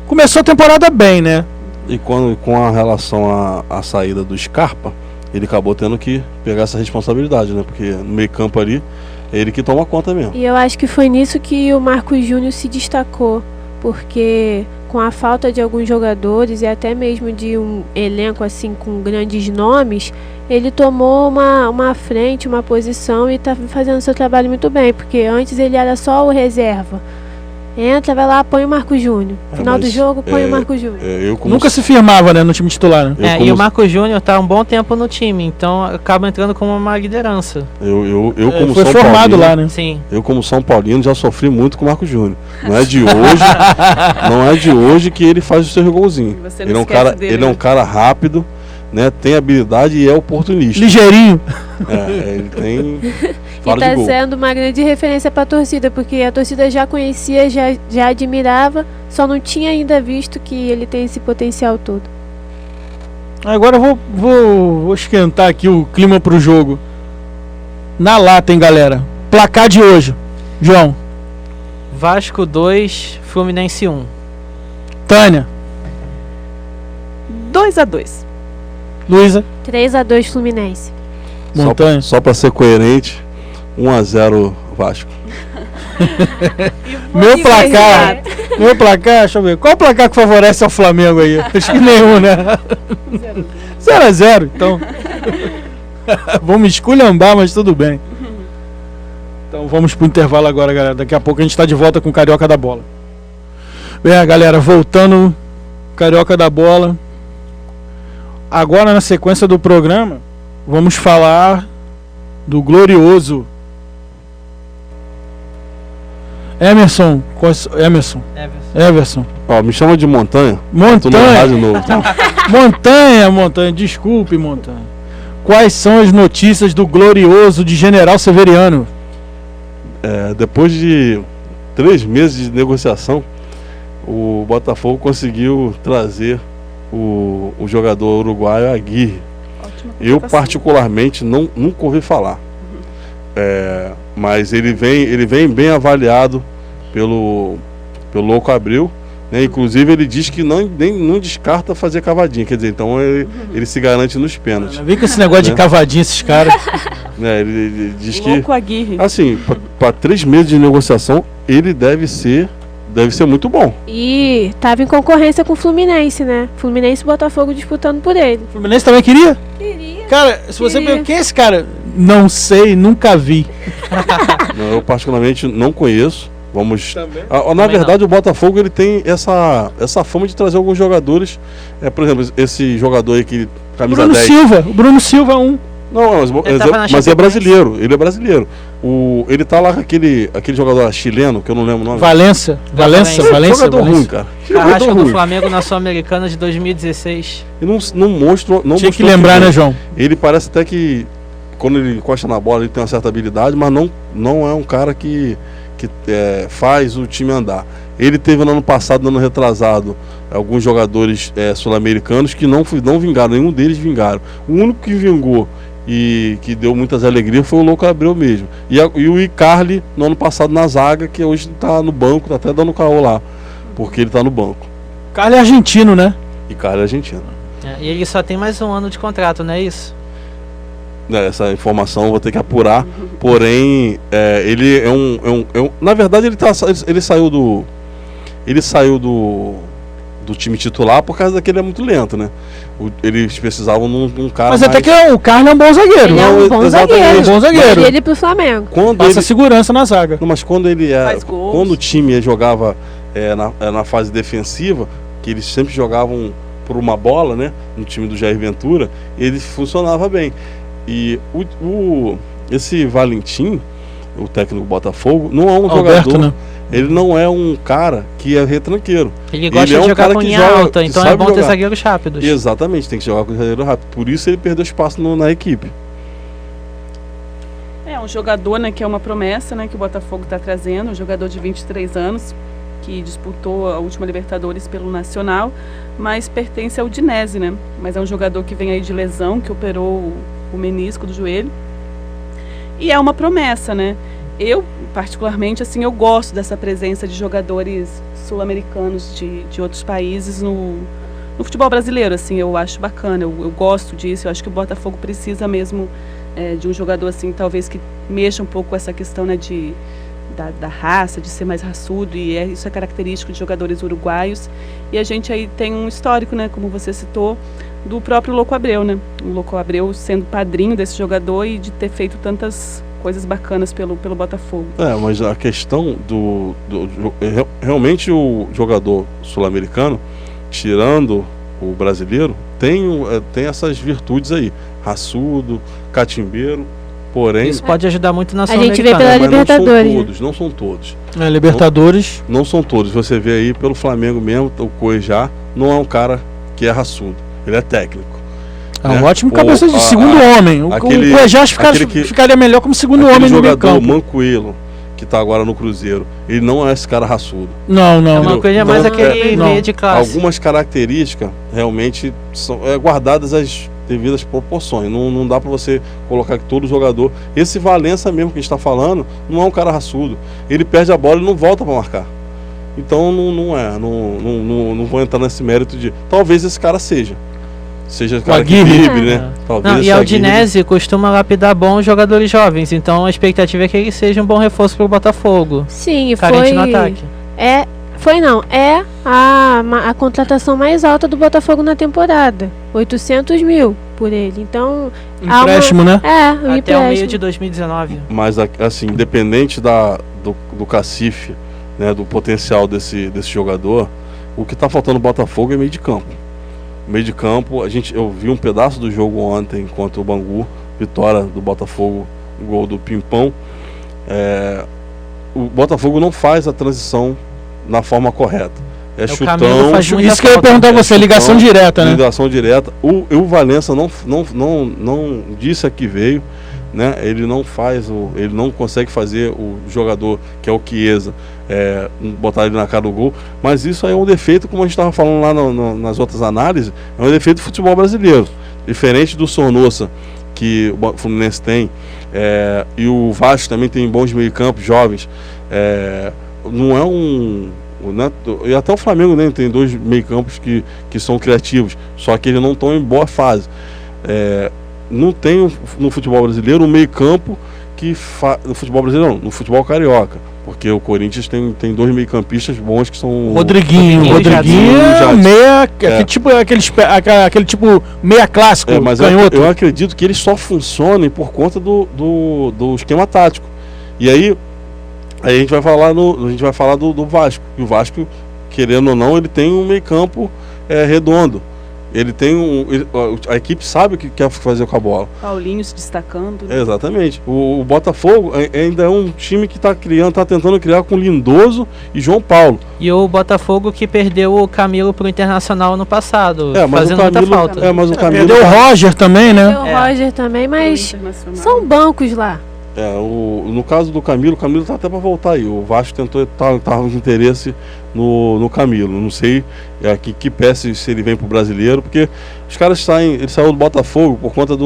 começou a temporada bem, né? E com a relação à saída do Scarpa, ele acabou tendo que pegar essa responsabilidade, né? Porque no meio campo ali, é ele que toma conta mesmo. E eu acho que foi nisso que o Marcos Júnior se destacou, porque com a falta de alguns jogadores e até mesmo de um elenco assim com grandes nomes, ele tomou uma frente, uma posição e está fazendo seu trabalho muito bem, porque antes ele era só o reserva. Entra, vai lá, põe o Marcos Júnior. Final do jogo, põe o Marcos Júnior. Nunca se firmava, né, no time titular, né? E o Marcos Júnior está um bom tempo no time, então acaba entrando como uma liderança. Eu como foi São formado Paulino, lá, né? Sim. Eu como São Paulino já sofri muito com o Marcos Júnior. Não é de hoje que ele faz os seus golzinhos. Ele é um cara rápido, né? Tem habilidade e é oportunista. Ligeirinho. Ele tem. E está sendo uma grande referência para a torcida, porque a torcida já conhecia, já admirava, só não tinha ainda visto que ele tem esse potencial todo. Agora eu vou esquentar aqui o clima pro jogo. Na lata, hein, galera? Placar de hoje, João. Vasco 2, Fluminense 1. Tânia, 2-2. Luísa, 3-2 Fluminense. Montanha. Só para ser coerente, 1-0 Vasco. Meu placar, deixa eu ver. Qual o placar que favorece ao Flamengo aí? Acho que nenhum, né? 0-0, então. Vamos esculhambar, mas tudo bem. Então vamos pro intervalo agora, galera. Daqui a pouco a gente tá de volta com o Carioca da Bola. Bem, galera, voltando, Carioca da Bola. Agora, na sequência do programa, vamos falar do glorioso Emerson. Everson. Ó, me chama de Montanha. Tô no Montanha. rádio novo. Montanha. Desculpe, Montanha. Quais são as notícias do glorioso de General Severiano? Depois de 3 meses de negociação, o Botafogo conseguiu trazer o jogador uruguaio Aguirre. Eu particularmente nunca ouvi falar. Mas ele vem bem avaliado pelo Louco Abreu, né? Inclusive ele diz que não descarta fazer cavadinha, quer dizer, então ele se garante nos pênaltis. Vem com esse negócio de cavadinha, esses caras. Ele diz que, Louco Aguirre. assim, para 3 meses de negociação, ele deve ser muito bom. E tava em concorrência com o Fluminense, né? Fluminense e Botafogo disputando por ele. O Fluminense também queria? Queria. Cara, se você perguntar quem é esse cara, não sei, nunca vi. Eu particularmente não conheço. Vamos. Na Também verdade, o Botafogo ele tem essa fama de trazer alguns jogadores. Por exemplo, esse jogador aí que camisa Bruno 10. Silva, o Bruno Silva é um. Não, Ele tava na mas Chapecoense. é brasileiro. Ele é brasileiro. Ele tá lá com aquele jogador chileno, que eu não lembro o nome. Valência. Jogador ruim, cara. Carrasco Jogador do ruim. Flamengo na Sul-Americana de 2016. E não mostrou. Tinha que lembrar, né, João? Ele parece até que quando ele encosta na bola ele tem uma certa habilidade, mas não é um cara que faz o time andar. Ele teve no ano passado, no ano retrasado, alguns jogadores sul-americanos que não vingaram, nenhum deles vingaram. O único que vingou e que deu muitas alegrias foi o Louco Abreu mesmo. E o Icarly no ano passado na zaga, que hoje está no banco, tá até dando caô lá, porque ele está no banco. Carlos é argentino, né? Icarly é argentino. E ele só tem mais 1 ano de contrato, não é isso? Essa informação eu vou ter que apurar, porém ele na verdade ele saiu do time titular por causa daquele é muito lento, né? Eles precisavam num cara Mas mais... até que o Carlos é um bom zagueiro. Ele é um bom zagueiro. Bom zagueiro. E ele pro Flamengo. Passa segurança na zaga. Não, mas quando Faz gols. quando o time jogava na fase defensiva, que eles sempre jogavam por uma bola, né? No time do Jair Ventura, ele funcionava bem. E esse Valentim, o técnico do Botafogo, não é um Alberto, jogador. né? Ele não é um cara que é retranqueiro. Ele gosta é um de jogar cara com que linha joga- alta, que então é sabe bom ter jogar. zagueiros rápidos. Exatamente, tem que jogar com o zagueiro rápido. Por isso ele perdeu espaço na equipe. É um jogador, né, que é uma promessa, né, que o Botafogo está trazendo, um jogador de 23 anos, que disputou a última Libertadores pelo Nacional, mas pertence ao Udinese, né? Mas é um jogador que vem aí de lesão, que operou o menisco do joelho. E é uma promessa, né? Eu, particularmente, assim, eu gosto dessa presença de jogadores sul-americanos de outros países no futebol brasileiro, assim, eu acho bacana, eu gosto disso, eu acho que o Botafogo precisa mesmo de um jogador, assim, talvez que mexa um pouco com essa questão, né, da raça, de ser mais raçudo, e isso é característico de jogadores uruguaios. E a gente aí tem um histórico, né, como você citou, do próprio Louco Abreu, né? O Louco Abreu sendo padrinho desse jogador e de ter feito tantas coisas bacanas pelo Botafogo. Mas a questão realmente o jogador sul-americano, tirando o brasileiro, tem essas virtudes aí, raçudo, catimbeiro, porém... Isso pode ajudar muito na A gente vê Sul-Americana. pela mas Libertadores. não são todos. Libertadores. Não são todos. Você vê aí pelo Flamengo mesmo, o Cuejá não é um cara que é raçudo, ele é técnico. É um né? ótimo cabeça de segundo homem. O Cuejá ficaria melhor como segundo homem no meio jogador campo. Mancoelho, que tá agora no Cruzeiro, ele não é esse cara raçudo. Não. É uma coisa mais Não, aquele não. meio de classe. Algumas características realmente são guardadas devidas proporções. Não dá para você colocar que todo jogador... Esse Valença mesmo que a gente está falando, não é um cara raçudo. Ele perde a bola e não volta para marcar. Então não vou entrar nesse mérito de... Talvez esse cara seja cara que vive, né? E a Udinese costuma lapidar bons jogadores jovens, então a expectativa é que ele seja um bom reforço para o Botafogo. Sim, carente no ataque. É a contratação mais alta do Botafogo na temporada. 800 mil por ele. Então, empréstimo, né? O até o meio de 2019. Mas, assim, independente do cacife, né, do potencial desse jogador, o que está faltando no Botafogo é meio de campo. Meio de campo, eu vi um pedaço do jogo ontem contra o Bangu, vitória do Botafogo, gol do Pimpão. O Botafogo não faz a transição na forma correta. Chutão. Isso que eu ia perguntar a você, ligação direta, né? Ligação direta. O Valença não disse a que veio, né? Ele não consegue fazer o jogador, que é o Chiesa, botar ele na cara do gol. Mas isso aí é um defeito, como a gente estava falando lá nas outras análises, é um defeito do futebol brasileiro. Diferente do Sornosa, que o Fluminense tem, e o Vasco também tem bons meio-campos jovens. Não é e até o Flamengo, né, tem 2 meio-campos que são criativos, só que eles não estão em boa fase. Não tem no futebol brasileiro um meio-campo no futebol brasileiro não, no futebol carioca, porque o Corinthians tem 2 meio-campistas bons que são Rodriguinho meia, aquele tipo meia clássico, mas eu acredito que eles só funcionem por conta do esquema tático. E aí a gente vai falar do Vasco. E o Vasco, querendo ou não, ele tem um meio-campo redondo. Ele tem a equipe sabe o que quer fazer com a bola. Paulinho se destacando. Né? Exatamente. O Botafogo ainda é um time que está tentando criar com Lindoso e João Paulo. E o Botafogo que perdeu o Camilo pro Internacional no passado, fazendo muita falta. Mas o Camilo perdeu o Roger também, né? Perdeu o Roger também, mas são bancos lá. No caso do Camilo, o Camilo tá até para voltar aí. O Vasco tava com interesse no Camilo. Não sei que peça se ele vem pro brasileiro, porque os caras ele saiu do Botafogo por conta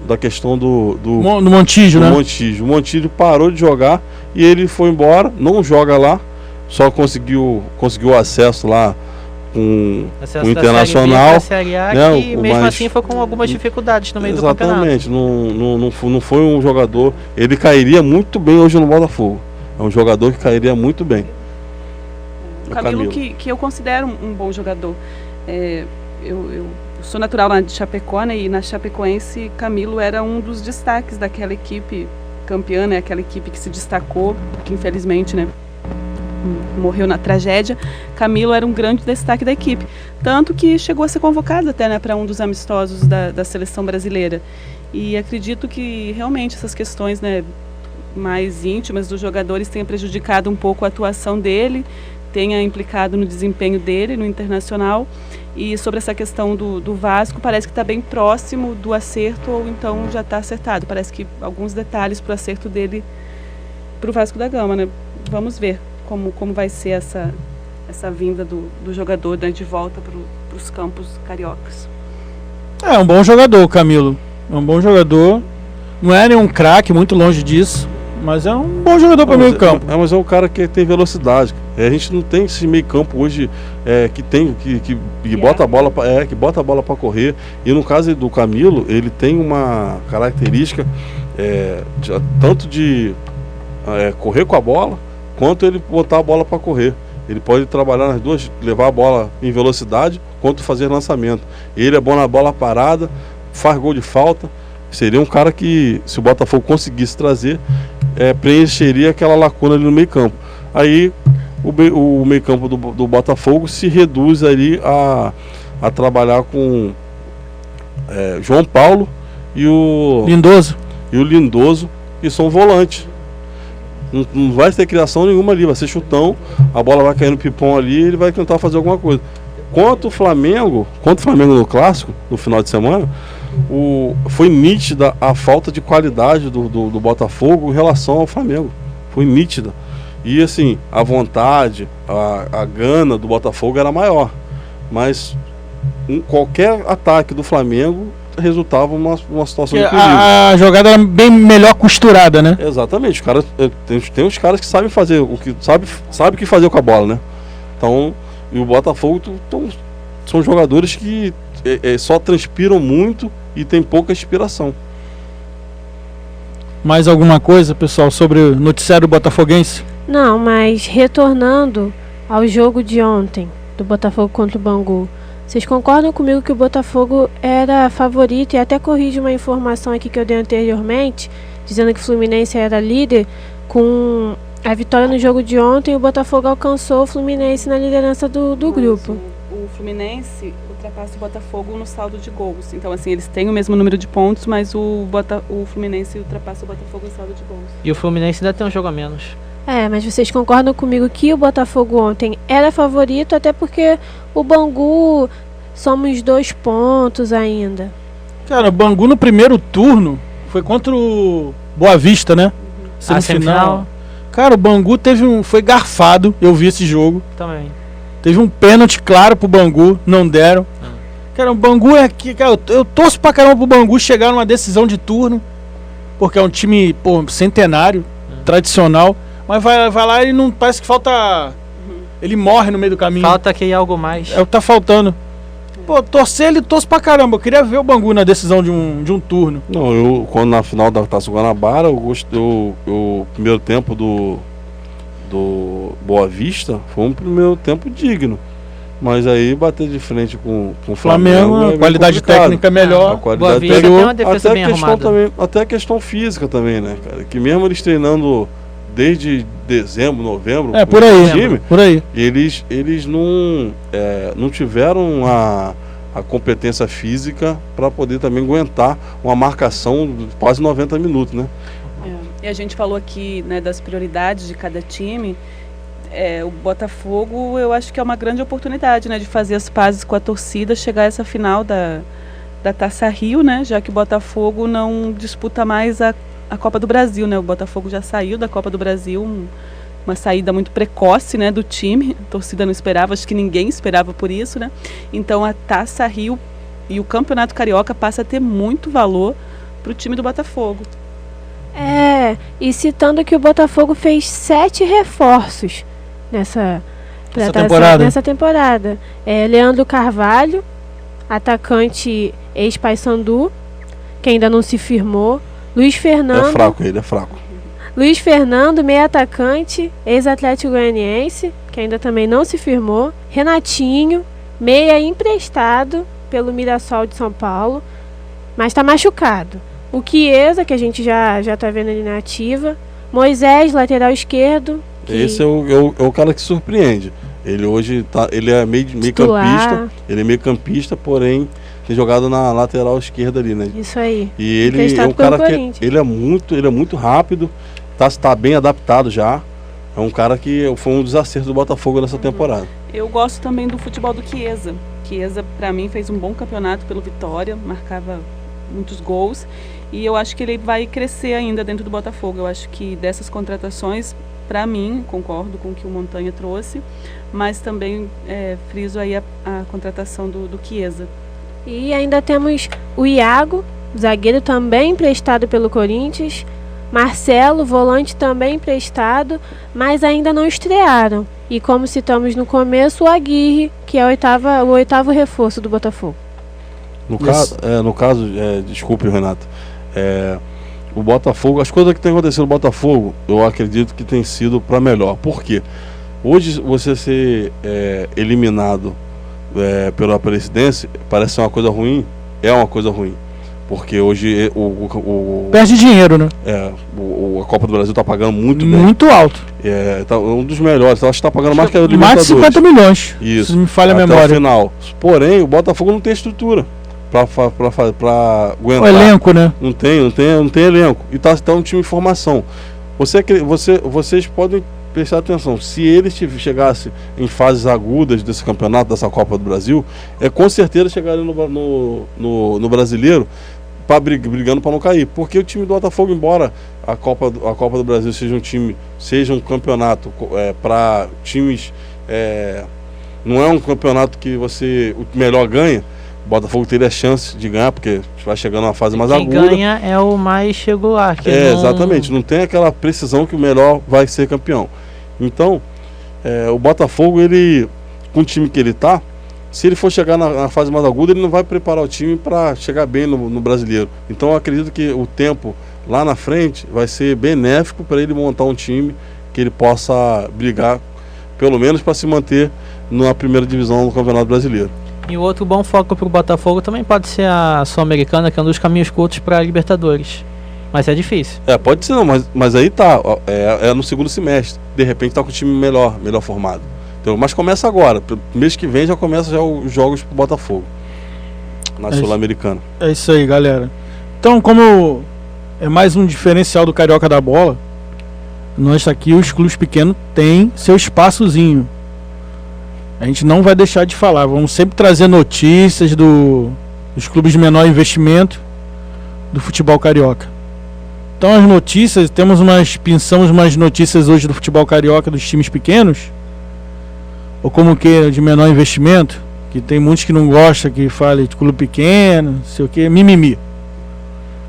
da questão do Montijo, né? O Montijo parou de jogar e ele foi embora, não joga lá, só conseguiu acesso lá com o Internacional, Série A, né, que mesmo assim foi com algumas dificuldades no meio do campeonato. Exatamente, não foi um jogador. Ele cairia muito bem hoje no Botafogo. É um jogador que cairia muito bem. O Camilo. Que eu considero um bom jogador. Eu sou natural lá de Chapecó, né, e na Chapecoense Camilo era um dos destaques daquela equipe campeã, né, aquela equipe que se destacou, que infelizmente, né, morreu na tragédia. Camilo era um grande destaque da equipe, tanto que chegou a ser convocado até, né, para um dos amistosos da seleção brasileira. E acredito que realmente essas questões, né, mais íntimas dos jogadores tenham prejudicado um pouco a atuação dele, tenha implicado no desempenho dele no Internacional. E sobre essa questão do Vasco, parece que está bem próximo do acerto, ou então já está acertado. Parece que alguns detalhes para o acerto dele para o Vasco da Gama, né? Vamos ver como vai ser essa vinda do jogador, né, de volta para os campos cariocas. É um bom jogador, Camilo. É um bom jogador. Não é nenhum craque, muito longe disso, mas é um bom jogador para o meio campo. Mas é um cara que tem velocidade. A gente não tem esse meio campo hoje que bota a bola para correr. E no caso do Camilo, ele tem uma característica tanto de correr com a bola, quanto ele botar a bola para correr. Ele pode trabalhar nas duas, levar a bola em velocidade, quanto fazer lançamento. Ele é bom na bola parada, faz gol de falta. Seria um cara que, se o Botafogo conseguisse trazer, preencheria aquela lacuna ali no meio campo. Aí o meio campo do Botafogo se reduz ali a trabalhar com João Paulo e o Lindoso, que são volantes. Não vai ter criação nenhuma ali, vai ser chutão, a bola vai cair no pipão ali e ele vai tentar fazer alguma coisa. Quanto o Flamengo no clássico, no final de semana, foi nítida a falta de qualidade do Botafogo em relação ao Flamengo. Foi nítida. E assim, a vontade, a gana do Botafogo era maior. Mas qualquer ataque do Flamengo resultava uma situação Que de perigo. a jogada era bem melhor costurada, né? Exatamente, os caras, tem uns caras que sabem fazer o que sabe o que fazer com a bola, né? Então, e o Botafogo são jogadores que só transpiram muito e tem pouca inspiração. Mais alguma coisa, pessoal, sobre o noticiário botafoguense? Não, mas retornando ao jogo de ontem, do Botafogo contra o Bangu, vocês concordam comigo que o Botafogo era favorito? E até corrige uma informação aqui que eu dei anteriormente, dizendo que o Fluminense era líder. Com a vitória no jogo de ontem, o Botafogo alcançou o Fluminense na liderança do grupo. O Fluminense ultrapassa o Botafogo no saldo de gols. Então, assim, eles têm o mesmo número de pontos, mas o Fluminense ultrapassa o Botafogo no saldo de gols. E o Fluminense ainda tem um jogo a menos. Mas vocês concordam comigo que o Botafogo ontem era favorito, até porque o Bangu somos 2 pontos ainda. Cara, o Bangu no primeiro turno foi contra o Boa Vista, né? Semifinal. Cara, o Bangu foi garfado, eu vi esse jogo. Também. Teve um pênalti claro pro Bangu, não deram. Cara, o Bangu é aqui, cara, eu torço pra caramba pro Bangu chegar numa decisão de turno, porque é um time, centenário, tradicional, mas vai lá e não parece que falta. Ele morre no meio do caminho. Falta aqui algo mais. É o que tá faltando. Pô, torcer, ele torce pra caramba. Eu queria ver o Bangu na decisão de um turno. Não, quando na final da Taça Guanabara, o primeiro tempo do Boa Vista foi um primeiro tempo digno. Mas aí bater de frente com o Flamengo a qualidade técnica é melhor. A qualidade Boa Vista tem uma defesa bem arrumada. Até a questão física também, né, cara? Que mesmo eles treinando desde dezembro, novembro, por aí, time, por aí. Eles não tiveram a competência física para poder também aguentar uma marcação de quase 90 minutos, né? E a gente falou aqui, né, das prioridades de cada time. O Botafogo, eu acho que é uma grande oportunidade, né, de fazer as pazes com a torcida, chegar a essa final da Taça Rio, né, já que o Botafogo não disputa mais a Copa do Brasil, né? O Botafogo já saiu da Copa do Brasil, uma saída muito precoce, né, do time. A torcida não esperava, acho que ninguém esperava por isso, né? Então a Taça Rio e o Campeonato Carioca passa a ter muito valor para o time do Botafogo. E citando que o Botafogo fez 7 reforços nessa temporada. Leandro Carvalho, atacante ex-Paysandu, que ainda não se firmou. Luiz Fernando. Ele é fraco. Luiz Fernando, meio atacante, ex-Atlético Goianiense, que ainda também não se firmou. Renatinho, meia emprestado pelo Mirassol de São Paulo, mas está machucado. O Chiesa, que a gente já tá vendo ali na ativa. Moisés, lateral esquerdo. Esse é o cara que surpreende. Ele hoje ele é meio campista. Ele é meio campista, porém tem jogado na lateral esquerda ali, né? Isso aí. E ele é um cara que ele é muito rápido, tá bem adaptado já. É um cara que foi um dos acertos do Botafogo nessa temporada. Eu gosto também do futebol do Chiesa. Chiesa, para mim, fez um bom campeonato pelo Vitória, marcava muitos gols. E eu acho que ele vai crescer ainda dentro do Botafogo. Eu acho que dessas contratações, para mim, concordo com o que o Montanha trouxe, mas também friso aí a contratação do Chiesa. E ainda temos o Iago, zagueiro também emprestado pelo Corinthians. Marcelo, volante também emprestado, mas ainda não estrearam. E como citamos no começo, o Aguirre, que é o oitavo reforço do Botafogo. No caso, desculpe, Renato, o Botafogo, as coisas que tem acontecido no Botafogo, eu acredito que tem sido para melhor. Por quê? Hoje você ser eliminado pela presidência parece ser uma coisa ruim, é uma coisa ruim. Porque hoje perde dinheiro, né? A Copa do Brasil está pagando muito bem. Muito alto. Tá um dos melhores. Acho que está pagando mais que a Libertadores. Mais de 50 milhões. Isso. Se me falha a até memória. O final. Porém, o Botafogo não tem estrutura para aguentar. O elenco, né? Não tem elenco. E tá um time em formação. Vocês podem prestar atenção. Se eles chegassem em fases agudas desse campeonato, dessa Copa do Brasil, com certeza chegariam no Brasileiro brigando para não cair. Porque o time do Botafogo, embora a Copa do Brasil seja um campeonato para times, não é um campeonato que o melhor ganha, o Botafogo teria chance de ganhar, porque vai chegando numa fase mais Quem aguda. ganha é o mais regular. Que Exatamente, não tem aquela precisão que o melhor vai ser campeão. Então, o Botafogo, ele, com o time que ele tá, se ele for chegar na fase mais aguda, ele não vai preparar o time para chegar bem no brasileiro. Então eu acredito que o tempo lá na frente vai ser benéfico para ele montar um time que ele possa brigar, pelo menos para se manter na primeira divisão do Campeonato Brasileiro. E o outro bom foco para o Botafogo também pode ser a Sul-Americana, que é um dos caminhos curtos para a Libertadores. Mas é difícil. Pode ser não, mas aí tá, no segundo semestre. De repente tá com o time melhor formado. Então, mas começa agora, mês que vem já começa já os jogos pro Botafogo na Sul-Americana. É isso aí, galera. Então, como é mais um diferencial do Carioca da Bola, nós aqui, os clubes pequenos, têm seu espaçozinho. A gente não vai deixar de falar, vamos sempre trazer notícias dos clubes de menor investimento do futebol carioca. Então, as notícias, pensamos umas notícias hoje do futebol carioca dos times pequenos, ou como que de menor investimento, que tem muitos que não gostam que fale de clube pequeno, não sei o que, mimimi.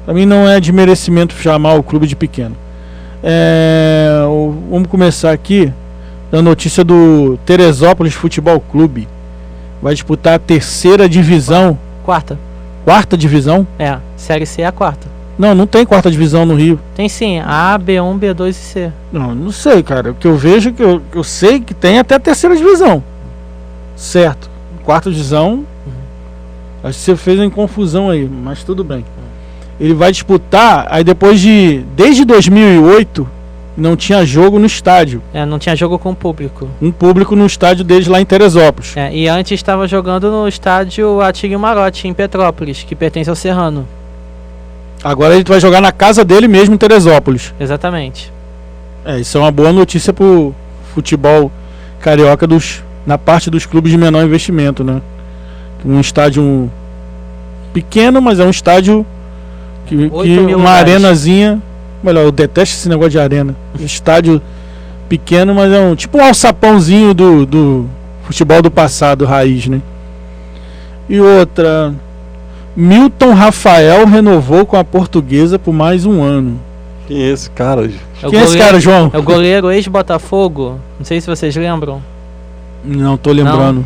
Para mim não é de merecimento chamar o clube de pequeno. Vamos começar aqui da notícia do Teresópolis Futebol Clube. Vai disputar a terceira divisão. Quarta divisão? Série C é a quarta. Não tem quarta divisão no Rio. Tem sim, A, B1, B2 e C. Não sei, cara. O que eu vejo, que eu sei que tem até a terceira divisão. Certo. Quarta divisão, acho que você fez uma confusão aí, mas tudo bem. Ele vai disputar, aí desde 2008, não tinha jogo no estádio. Não tinha jogo com público. Um público no estádio deles lá em Teresópolis. E antes estava jogando no estádio Atílio Marotti, em Petrópolis, que pertence ao Serrano. Agora ele vai jogar na casa dele mesmo em Teresópolis. Exatamente. Isso é uma boa notícia pro futebol carioca na parte dos clubes de menor investimento, né? Um estádio pequeno, mas é um estádio que uma arenazinha. Melhor, eu detesto esse negócio de arena. Estádio pequeno, mas é tipo um alçapãozinho do futebol do passado, raiz, né? E outra, Milton Rafael renovou com a Portuguesa por mais um ano. Quem é esse cara? Quem é esse cara, João? É o goleiro ex-Botafogo. Não sei se vocês lembram. Não tô lembrando.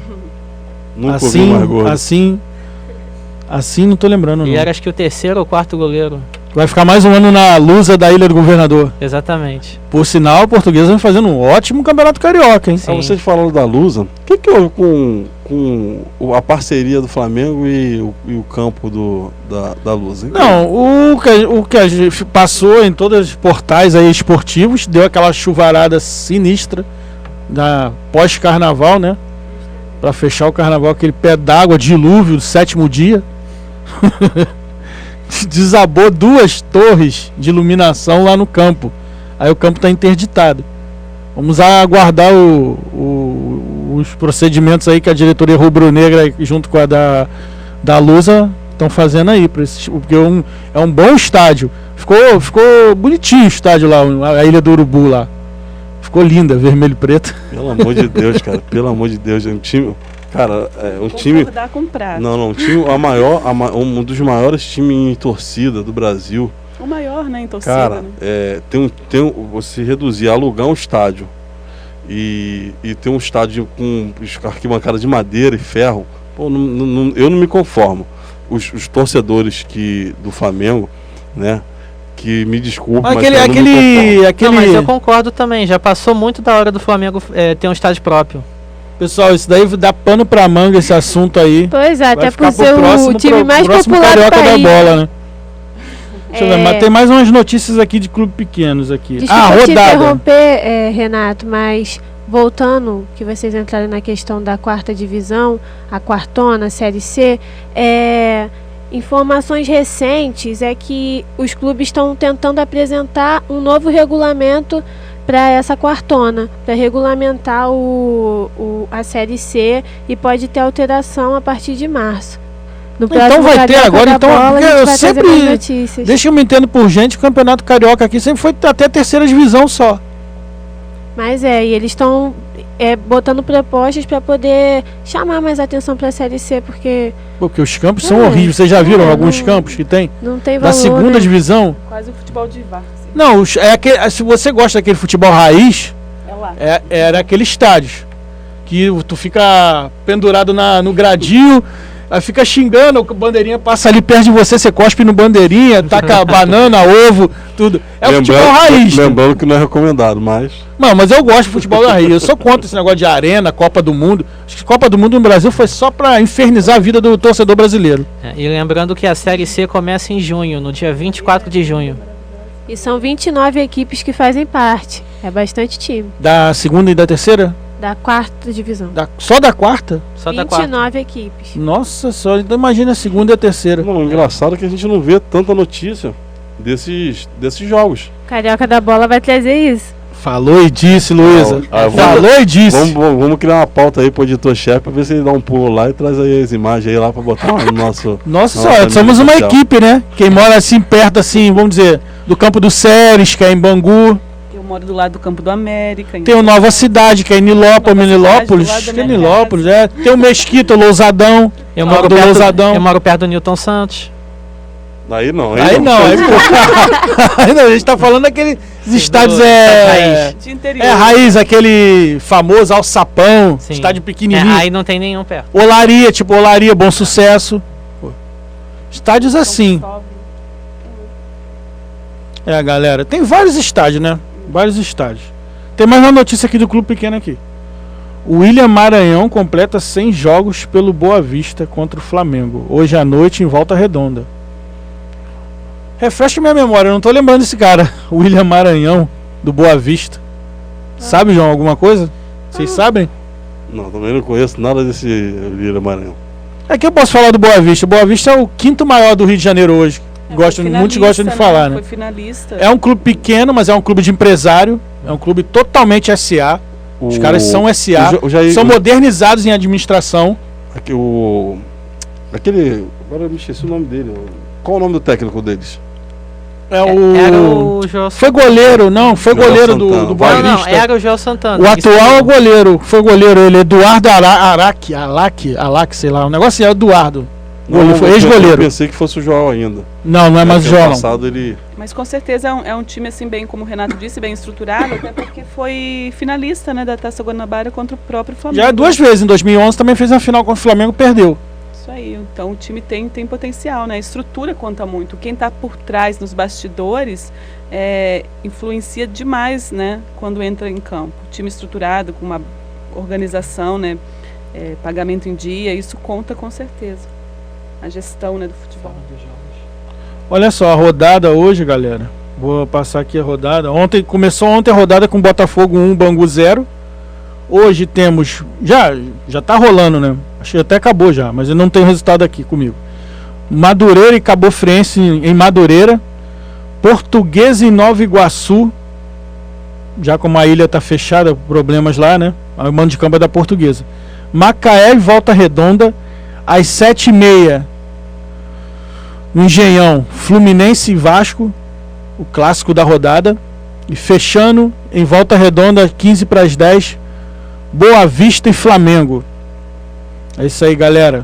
Nunca ouvi mais gordo. Assim não tô lembrando. Ele era acho que o terceiro ou quarto goleiro. Vai ficar mais um ano na Lusa da Ilha do Governador. Exatamente. Por sinal, a Portuguesa vem fazendo um ótimo campeonato carioca, hein? Vocês falaram da Lusa. O que houve com a parceria do Flamengo e o campo da Lusa? Hein? Não, o que a gente passou em todos os portais aí esportivos, deu aquela chuvarada sinistra da pós-carnaval, né? Pra fechar o carnaval, aquele pé d'água, dilúvio do 7º dia. Desabou 2 torres de iluminação lá no campo. Aí o campo está interditado. Vamos aguardar os procedimentos aí que a diretoria rubro-negra junto com a da Lusa estão fazendo aí, porque é um bom estádio. Ficou bonitinho o estádio lá, a Ilha do Urubu lá. Ficou linda, vermelho e preto. Pelo amor de Deus, cara. Pelo amor de Deus. Um time... Cara, um time... Com prazo. Não, um time, um dos maiores times em torcida do Brasil. O maior, né, em torcida. Cara, né? você reduzir, alugar um estádio e ter um estádio com arquibancada de madeira e ferro, pô, eu não me conformo. Os torcedores do Flamengo, né, que me desculpa, mas mas eu concordo também, já passou muito da hora do Flamengo ter um estádio próprio. Pessoal, isso daí dá pano pra manga, esse assunto aí. Pois é, até por ser o time mais popular Carioca do país. da Bola, né? Deixa eu ver, mas tem mais umas notícias aqui de clubes pequenos aqui. Desculpa te interromper, Renato, mas voltando, que vocês entraram na questão da quarta divisão, a quartona, Série C, informações recentes é que os clubes estão tentando apresentar um novo regulamento para essa quartona, para regulamentar a Série C, e pode ter alteração a partir de março. Então vai ter agora, então eu sempre, deixa eu me entendo por gente, o Campeonato Carioca aqui sempre foi até a terceira divisão só. Mas e eles estão botando propostas para poder chamar mais atenção para a Série C, porque Porque os campos são horríveis. Vocês já viram alguns campos que tem? não tem valor, Da segunda né? divisão? Quase o futebol de várzea. Não, se você gosta daquele futebol raiz, É lá. era aquele estádio. Que tu fica pendurado no gradinho, aí fica xingando, o bandeirinha passa ali perto de você, você cospe no bandeirinha, taca banana, ovo, tudo. É o futebol raiz. Lembrando que não é recomendado, mas... Não, mas eu gosto de futebol da raiz. Eu sou contra esse negócio de arena, Copa do Mundo. Acho que Copa do Mundo no Brasil foi só pra infernizar a vida do torcedor brasileiro. E lembrando que a Série C começa em junho, no dia 24 de junho. E são 29 equipes que fazem parte. É bastante time. Da segunda e da terceira? Da 4ª divisão. Só da quarta? Só da quarta. 29 equipes. Nossa senhora, então imagina a segunda e a terceira. Não, o engraçado é que a gente não vê tanta notícia desses jogos. Carioca da Bola vai trazer isso. Falou e disse, Luísa. Falou e disse. Vamos criar uma pauta aí pro editor-chefe pra ver se ele dá um pulo lá e traz aí as imagens aí lá pra botar no nosso... Nossa senhora, somos uma equipe, né? Quem mora assim perto, assim, vamos dizer, do Campo do Séries, que é em Bangu. Eu moro do lado do Campo do América. Tem o Nova Cidade, que é em Nilópolis. do lado da Que é minha Nilópolis, é. Tem o Mesquita, o Lousadão. Eu Campo moro, do Lousadão. eu moro perto do Newton Santos. Aí não. Aí não. Aí não, a gente tá falando daqueles estádios raiz. De interior. raiz, aquele famoso Alçapão, Sim. estádio pequenininho. Aí não tem nenhum perto. Olaria, tipo Olaria, Bom Sucesso. Estádios assim. Galera, tem vários estádios, né? Vários estádios. Tem mais uma notícia aqui do clube pequeno aqui. O William Maranhão completa 100 jogos pelo Boa Vista contra o Flamengo. Hoje à noite em Volta Redonda. Refresca minha memória, eu não tô lembrando desse cara. O William Maranhão, do Boa Vista. Sabe, João, alguma coisa? Vocês sabem? Não, também não conheço nada desse William Maranhão. É que eu posso falar do Boa Vista. Boa Vista é o quinto maior do Rio de Janeiro hoje. Muitos gostam de falar, né? Foi finalista. É um clube pequeno, mas é um clube de empresário. É um clube totalmente SA. Os caras são SA. São modernizados em administração. Agora eu me esqueci o nome dele. Qual o nome do técnico deles? Era o João Foi goleiro, não. Foi João goleiro Santana. do Boa Não, Vista. era o João Santana. O atual é o goleiro. Foi goleiro ele. Eduardo Araque, sei lá. O negócio é Eduardo. Foi Eu ex-goleiro. pensei que fosse o João ainda. Não é mais o João. Passado ele... Mas com certeza é um time, assim, bem, como o Renato disse, bem estruturado, até porque foi finalista, né, da Taça Guanabara contra o próprio Flamengo. Já é 2 vezes. Em 2011 também fez a final contra o Flamengo, perdeu. Isso aí, então o time tem potencial, né? A estrutura conta muito. Quem está por trás, nos bastidores, influencia demais, né? Quando entra em campo. Time estruturado, com uma organização, né? Pagamento em dia, isso conta com certeza. A gestão, né, do futebol. Olha só, a rodada hoje, galera. Vou passar aqui a rodada. Começou ontem a rodada com Botafogo 1, Bangu 0. Hoje temos... Já tá rolando, né? Acho que até acabou já, mas eu não tenho resultado aqui comigo. Madureira e Cabo Friense em Madureira. Portuguesa e Nova Iguaçu. Já como a ilha tá fechada, problemas lá, né? O mando de campo é da Portuguesa. Macaé e Volta Redonda. Às 7h30, no Engenhão, Fluminense e Vasco. O clássico da rodada. E fechando, em Volta Redonda, 15:10, Boa Vista e Flamengo. É isso aí, galera.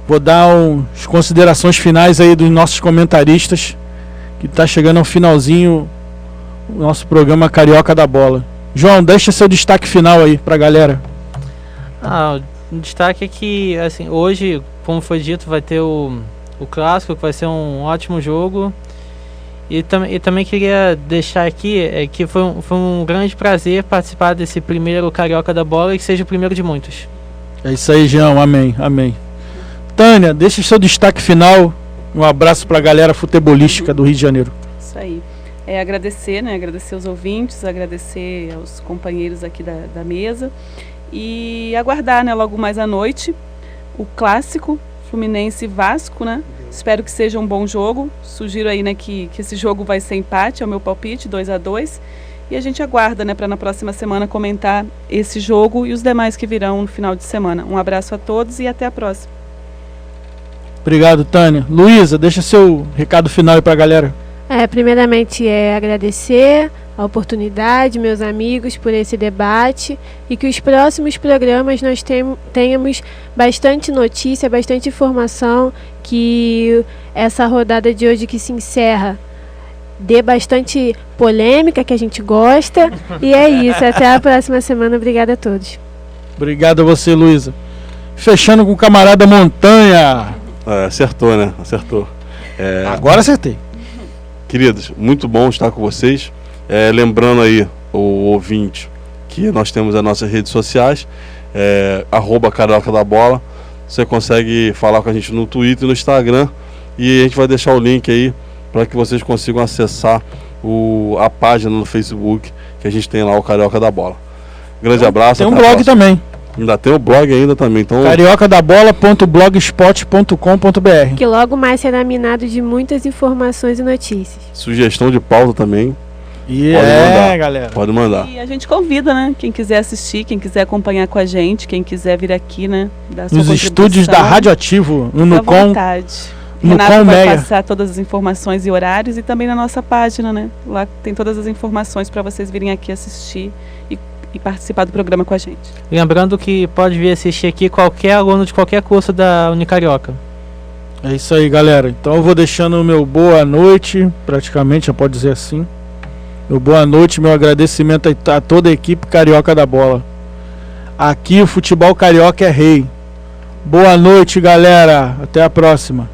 Vou dar as considerações finais aí dos nossos comentaristas, que tá chegando ao finalzinho o nosso programa Carioca da Bola. João, deixa seu destaque final aí pra galera. O destaque é que, assim, hoje, como foi dito, vai ter o clássico, que vai ser um ótimo jogo. E também queria deixar aqui que foi um grande prazer participar desse primeiro Carioca da Bola e que seja o primeiro de muitos. É isso aí, João. Amém. Amém. Tânia, deixa seu destaque final. Um abraço para a galera futebolística do Rio de Janeiro. Isso aí. Agradecer, né? Agradecer aos ouvintes, agradecer aos companheiros aqui da mesa. E aguardar, né, logo mais à noite, o clássico Fluminense e Vasco, né? Espero que seja um bom jogo. Sugiro aí, né, que esse jogo vai ser empate, é o meu palpite, 2-2. E a gente aguarda, né, para na próxima semana comentar esse jogo e os demais que virão no final de semana. Um abraço a todos e até a próxima. Obrigado, Tânia. Luísa, deixa seu recado final aí pra galera. Primeiramente agradecer a oportunidade, meus amigos, por esse debate, e que os próximos programas nós tenhamos bastante notícia, bastante informação, que essa rodada de hoje que se encerra dê bastante polêmica, que a gente gosta. E é isso, até a próxima semana. Obrigada a todos. Obrigado a você, Luísa. Fechando com o camarada Montanha. Acertou, né? Acertou. Agora acertei. Queridos, muito bom estar com vocês. Lembrando aí o ouvinte que nós temos as nossas redes sociais, @Carioca da Bola. Você consegue falar com a gente no Twitter e no Instagram, e a gente vai deixar o link aí para que vocês consigam acessar a página no Facebook, que a gente tem lá, o Carioca da Bola. Grande abraço. Tem um blog também. Ainda tem o blog ainda também. Então, cariocadabola.blogspot.com.br, que logo mais será minado de muitas informações e notícias. Sugestão de pauta também. E pode mandar, galera. Pode mandar. E a gente convida, né? Quem quiser assistir, quem quiser acompanhar com a gente, quem quiser vir aqui, né? Dar sua Nos estúdios da Radioativo, no Fica à Nucom. vontade. No Renato Com vai Meia. passar todas as informações e horários, e também na nossa página, né? Lá tem todas as informações para vocês virem aqui assistir e participar do programa com a gente. Lembrando que pode vir assistir aqui qualquer aluno de qualquer curso da Unicarioca. É isso aí, galera. Então eu vou deixando o meu boa noite, praticamente, já pode dizer assim. Meu boa noite, meu agradecimento a toda a equipe Carioca da Bola. Aqui o futebol carioca é rei. Boa noite, galera. Até a próxima.